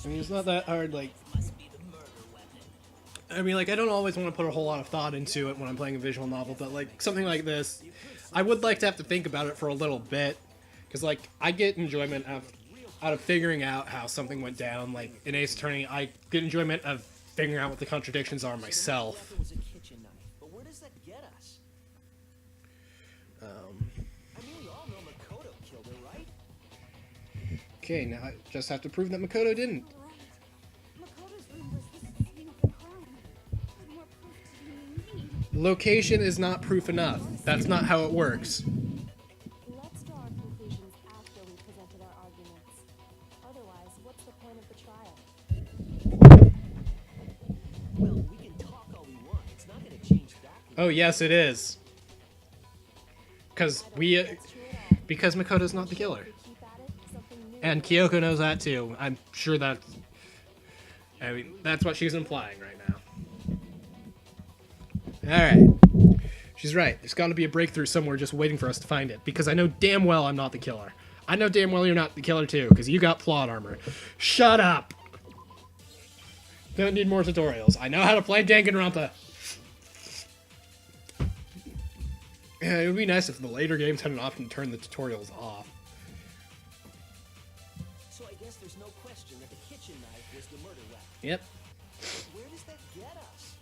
I mean, it's not that hard, like... Must be the murder weapon. I mean, like, I don't always want to put a whole lot of thought into it when I'm playing a visual novel, but, like, something like this, I would like to have to think about it for a little bit, because, like, I get enjoyment out of figuring out how something went down. Like, in Ace Attorney, I get enjoyment of figuring out what the contradictions are myself. Weapon was a kitchen knife, but where does that get us? I mean, we all know Makoto killed her, right? Okay, now I just have to prove that Makoto didn't. Right. Makoto's room was the scene of the crime. What more proof do you need? Location is not proof enough. That's not how it works. Let's draw our conclusions after we presented our arguments. Otherwise, what's the point of the trial? Well, we can talk all we want. It's not going to change that. Oh, yes, it is. Because because Makoto's not the killer. Keep at it, something new. And Kyoko knows that too. I'm sure that... I mean, that's what she's implying right now. Alright. She's right. There's got to be a breakthrough somewhere just waiting for us to find it. Because I know damn well I'm not the killer. I know damn well you're not the killer too. Because you got plot armor. Shut up! Don't need more tutorials. I know how to play Danganronpa. Yeah, it would be nice if the later games had an option to turn the tutorials off. So I guess there's no question that the kitchen knife was the murder weapon. Yep. Where does that get us?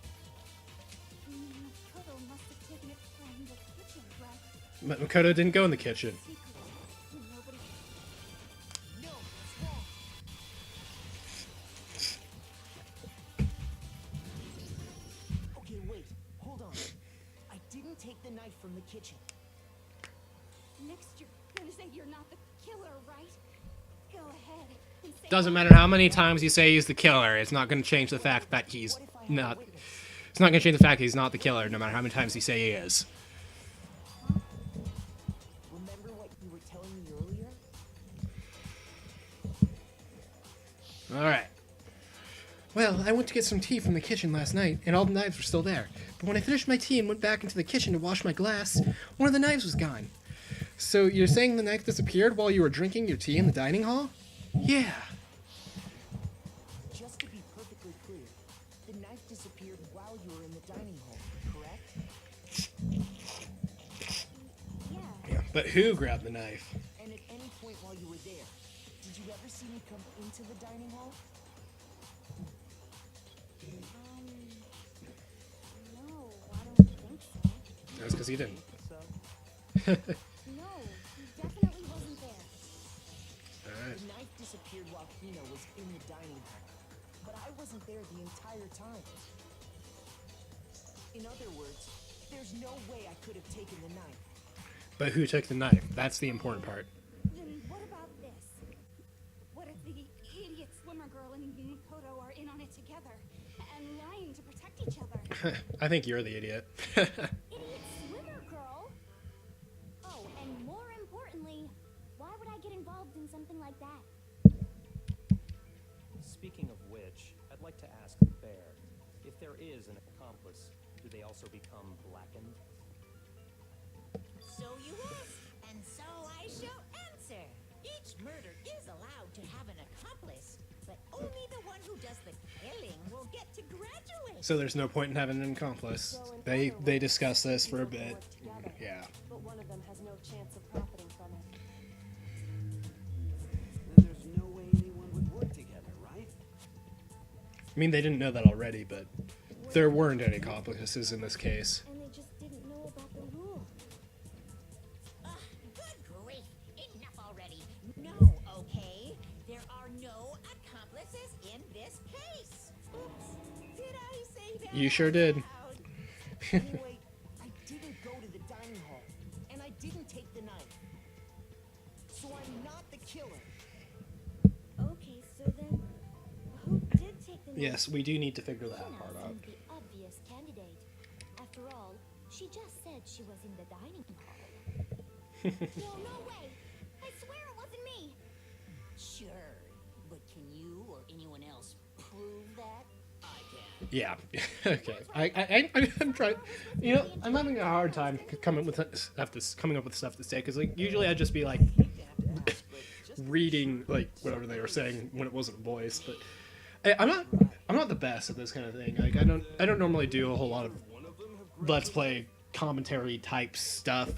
Makoto must have taken it from the kitchen, right? But Makoto didn't go in the kitchen. Secret. Nobody. No, it's wrong. Okay, wait. Hold on. I didn't take the knife from the kitchen. Next, you're gonna say you're not the killer, right? Go ahead and say. Doesn't matter how many times you say he's the killer, it's not going to change the fact that he's not... It's not going to change the fact that he's not the killer, no matter how many times you say he is. Remember what you were telling me earlier? Alright. Well, I went to get some tea from the kitchen last night, and all the knives were still there. But when I finished my tea and went back into the kitchen to wash my glass, one of the knives was gone. So you're saying the knife disappeared while you were drinking your tea in the dining hall? Yeah. Just to be perfectly clear, the knife disappeared while you were in the dining hall, correct? Yeah. But who grabbed the knife? And at any point while you were there, did you ever see me come into the dining hall? No, I don't think so. That's because he didn't. No, he definitely wasn't there. Alright. The knife disappeared while Hina was in the dining hall, but I wasn't there the entire time. In other words, there's no way I could have taken the knife. But who took the knife? That's the important part. Then what about this? What if the idiot swimmer girl and Makoto are in on it together and lying to protect each other? I think you're the idiot. Idiot swimmer girl? Oh, and more importantly, why would I get involved in something like that? Speaking of which, I'd like to ask Bear, if there is an accomplice, do they also become blackened? So you ask, and so I shall answer. Each murder is allowed to have an accomplice, but only the one who does the killing will get to graduate. So there's no point in having an accomplice. They discuss this for a bit. Yeah. But one of them has no chance of profiting from it. Then there's no way anyone would work together, right? I mean, they didn't know that already, but there weren't any accomplices in this case. And they just didn't know about the rule. Good grief, enough already. No, okay? There are no accomplices in this case. Oops, did I say that? You sure did. out loud? Anyway, I didn't go to the dining hall, and I didn't take the knife. So I'm not the killer. Okay, so then who did take the knife? Yes, we do need to figure that Hina part out. seemed the obvious candidate. After all, she just said she was in the dining hall. No way! I swear it wasn't me! Sure, but can you or anyone else prove that? I can. Yeah. Okay. I'm trying. You know, I'm having a hard time coming up with stuff to say because like usually I'd just be like reading like whatever they were saying when it wasn't voiced, but I'm not the best at this kind of thing. Like I don't normally do a whole lot of let's play commentary type stuff.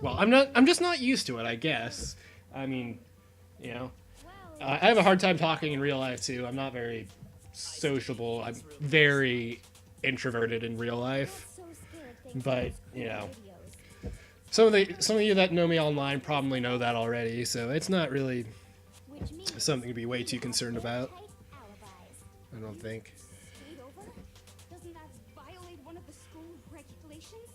Well, I'm just not used to it, I guess. I mean, you know, I have a hard time talking in real life too. I'm not very sociable. I'm very introverted in real life. But, you know, some of you that know me online probably know that already, so it's not really something to be way too concerned about. I don't think. Stayed over? Doesn't that violate one of the school regulations?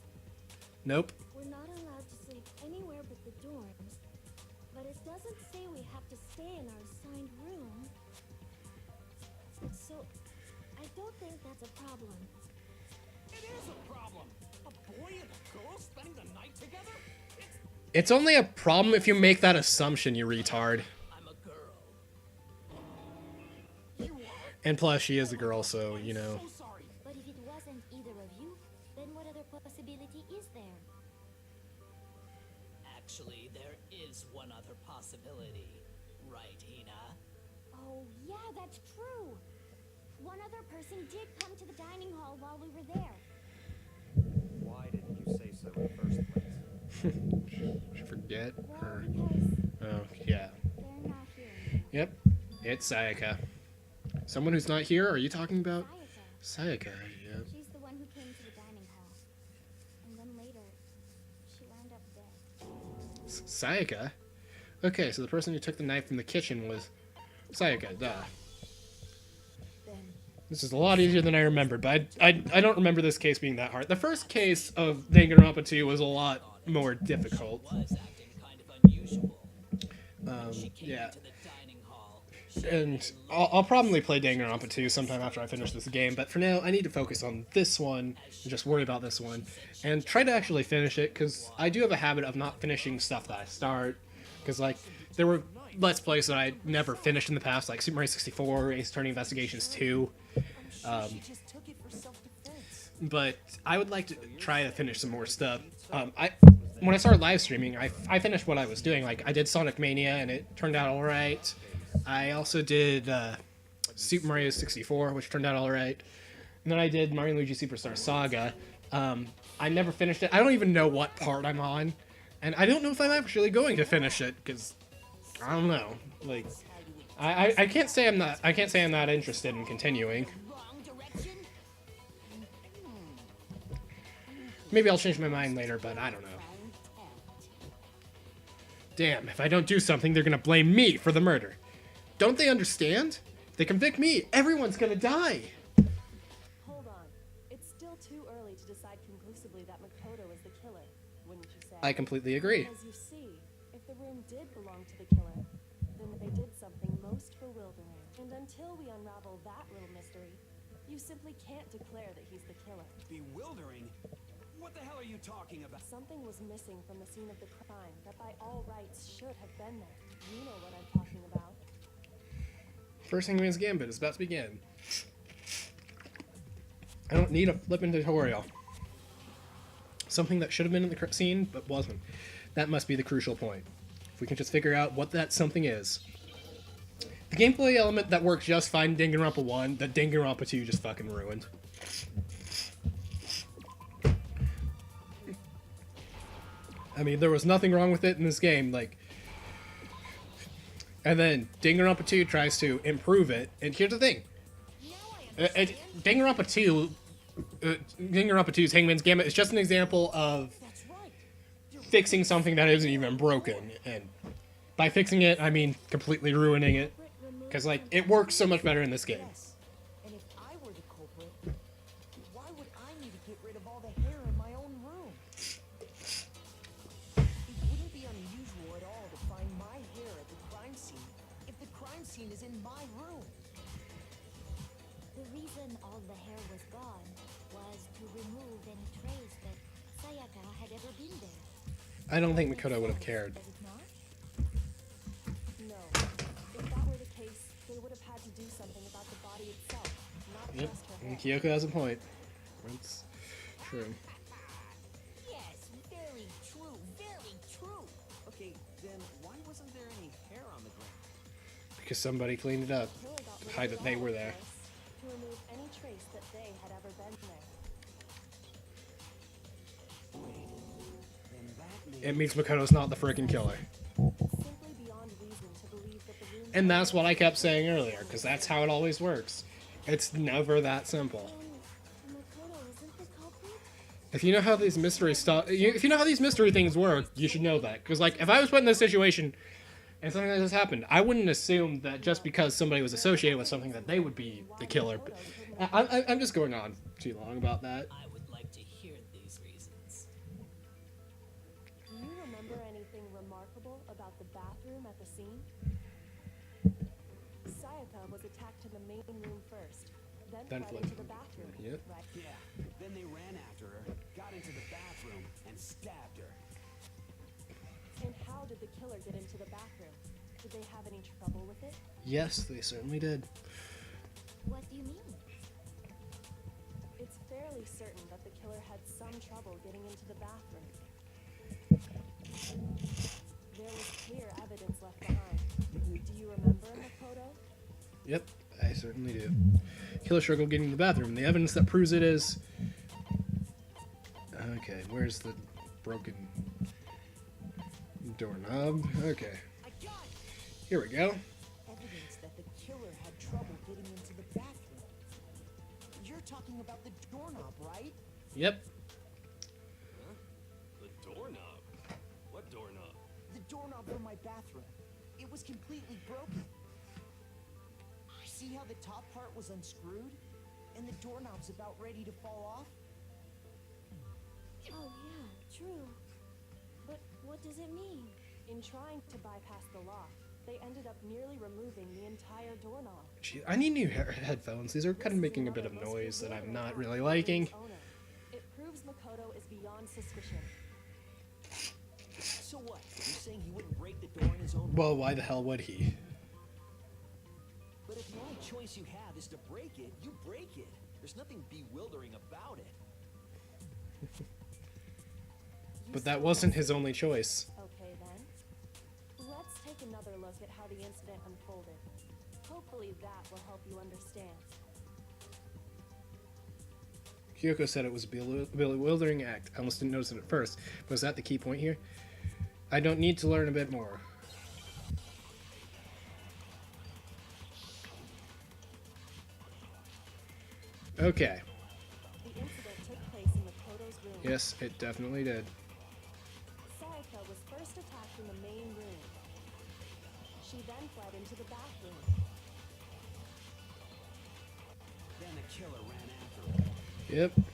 Nope. We're not allowed to sleep anywhere but the dorms. But it doesn't say we have to stay in our assigned room. So, I don't think that's a problem. It is a problem. A boy and a girl spending the night together? It's only a problem if you make that assumption, you retard. I'm a girl. And plus, she is a girl, so, you know. So sorry. But if it wasn't either of you, then what other possibility is there? Actually, there is one other possibility. Right, Hina? Oh, yeah, that's true. One other person did come to the dining hall while we were there. Why didn't you say so in the first place? Forget her. Because Oh, yeah. they're not here anymore. Yep. It's Sayaka. Someone who's not here? Are you talking about Sayaka. Sayaka? Yep. She's the one who came to the dining hall. And then later, she wound up dead. Sayaka? Okay, so the person who took the knife from the kitchen was Sayaka, duh. This is a lot easier than I remembered, but I don't remember this case being that hard. The first case of Danganronpa 2 was a lot more difficult. Was acting kind of unusual. Yeah. To the dining hall. And I'll probably play Danganronpa 2 sometime after I finish this game, but for now, I need to focus on this one, and just worry about this one, and try to actually finish it, because I do have a habit of not finishing stuff that I start, because, like, there were Let's Plays that I never finished in the past, like Super Mario 64, Ace Attorney Investigations 2, but I would like to try to finish some more stuff. When I started live streaming, I finished what I was doing. Like, I did Sonic Mania, and it turned out alright. I also did Super Mario 64, which turned out alright. And then I did Mario & Luigi Superstar Saga. I never finished it. I don't even know what part I'm on. And I don't know if I'm actually going to finish it, because I don't know. Like, I can't say I'm not interested in continuing. Maybe I'll change my mind later, but I don't know. Damn, if I don't do something, they're gonna blame me for the murder. Don't they understand? If they convict me, everyone's gonna die. Hold on. It's still too early to decide conclusively that Makoto is the killer, wouldn't you say? I completely agree. As you see, if the room did belong to the killer, then they did something most bewildering. And until we unravel that little mystery, you simply can't declare that he's the killer. Bewildering? What the hell are you talking about? Something was missing from the scene of the crime that by all rights should have been there. You know what I'm talking about. First Hangman's Gambit is about to begin. I don't need a flippin' tutorial. Something that should have been in the scene, but wasn't. That must be the crucial point. If we can just figure out what that something is. The gameplay element that worked just fine in Danganronpa 1, that Danganronpa 2 just fucking ruined. I mean, there was nothing wrong with it in this game, like... And then Danganronpa 2 tries to improve it, and here's the thing. Danganronpa 2's Hangman's Gambit is just an example of fixing something that isn't even broken, and by fixing it, I mean completely ruining it, because, like, it works so much better in this game. And if I were the culprit, why would I need to get rid of all the hair in my own room? It wouldn't be unusual at all to find my hair at the crime scene if the crime scene is in my room. The reason all the hair was gone was to remove any trace that Sayaka had ever been there. I don't think Makoto would have cared. Does it not? No. If that were the case, they would have had to do something about the body itself, not Yep. just her Kyoko has a point. That's true. Yes, very true, very true. Okay, then why wasn't there any hair on the ground? Because somebody cleaned it up Killer got to rid hide of that they all were of there. this to remove any trace that they had ever been there. Then that means It means Makoto's not the freaking killer. Simply beyond reason to believe that the room. And that's what I kept saying earlier, because that's how it always works. It's never that simple. Makoto isn't the culprit? If you know how these mystery stuff, if you know how these mystery things work, you should know that. Because like, if I was put in this situation and something like this happened, I wouldn't assume that just because somebody was associated with something that they would be the killer. But I'm just going on too long about that. I would like to hear these reasons. Do you remember anything remarkable about the bathroom at the scene? Sayaka was attacked in the main room first, then fled into the bathroom. Yep. Right. yeah. Then they ran after her, got into the bathroom, and stabbed her. And how did the killer get into the bathroom? Did they have any trouble with it? Yes, they certainly did. What do you mean? It's fairly certain that the killer had some trouble getting into the bathroom. There was clear evidence left behind. Do you remember, Makoto? Yep, I certainly do. Killer struggle getting to the bathroom. The evidence that proves it is... Okay, where's the broken doorknob? Okay. Here we go. Evidence that the killer had trouble getting into the bathroom. You're talking about the doorknob, right? Yep. The doorknob? What doorknob? The doorknob for my bathroom. It was completely broken. See how the top part was unscrewed? And the doorknob's about ready to fall off? Oh, yeah, true. But what does it mean? In trying to bypass the lock, they ended up nearly removing the entire doorknob. Gee, I need new headphones. These are kind of making a bit of noise that I'm not really liking. It proves Makoto is beyond suspicion. So what? You're saying he wouldn't break the door in his own Well, why the hell would he? But if the only choice you have is to break it, you break it. There's nothing bewildering about it. But that wasn't his only choice. Okay then. Let's take another look at how the incident unfolded. Hopefully that will help you understand. Kyoko said it was a bewildering act. I almost didn't notice it at first. But is that the key point here? I don't need to learn a bit more. Okay. The incident took place in Makoto's room. Yes, it definitely did. Sayaka was first attacked in the main room. She then fled into the bathroom. Then the killer ran after her, Yep. and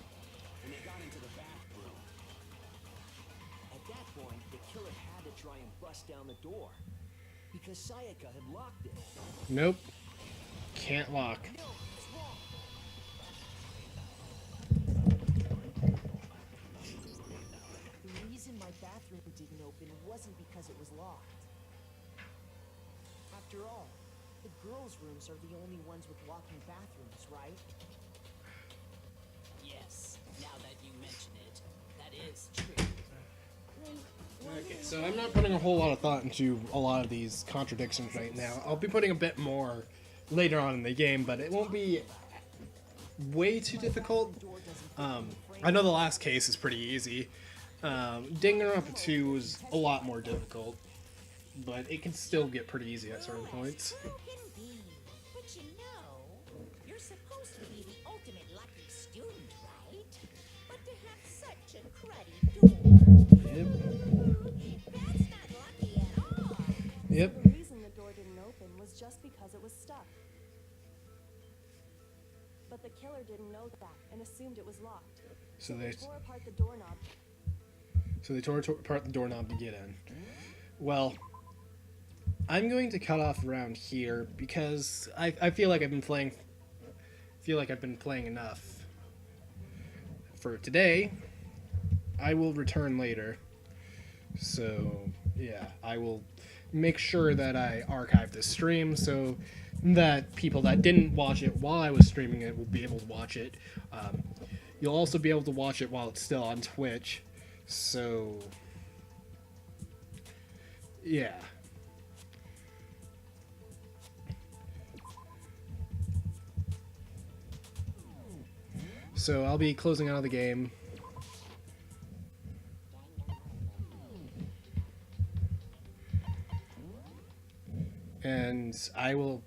they got into the bathroom. At that point, the killer had to try and bust down the door. Because Sayaka had locked it. Nope. Can't lock. No, it's wrong. The reason my bathroom didn't open wasn't because it was locked. After all, the girls' rooms are the only ones with locking bathrooms, right? Yes, now that you mention it, that is true. Okay, so I'm not putting a whole lot of thought into a lot of these contradictions right now. I'll be putting a bit more later on in the game, but it won't be way too difficult. I know the last case is pretty easy. Danganronpa 2 was a lot more difficult, but it can still get pretty easy at certain points. Sure can be. But you know, you're supposed to be the ultimate lucky student, right? But to have such a cruddy door, Yep. that's not lucky at all. Yep. The reason the door didn't open was just because it was stuck. But the killer didn't know that and assumed it was locked. So They they tore apart the doorknob. tore apart the doorknob to get in. Well, I'm going to cut off around here because I feel like I've been playing. Feel like I've been playing enough for today. I will return later. So yeah, I will make sure that I archive this stream so that people that didn't watch it while I was streaming it will be able to watch it. You'll also be able to watch it while it's still on Twitch. So, yeah. So I'll be closing out of the game. And I will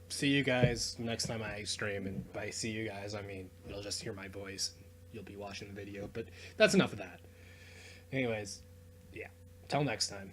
see you guys next time I stream. And by see you guys, I mean, you'll just hear my voice. You'll be watching the video. But that's enough of that. Anyways, yeah. Till next time.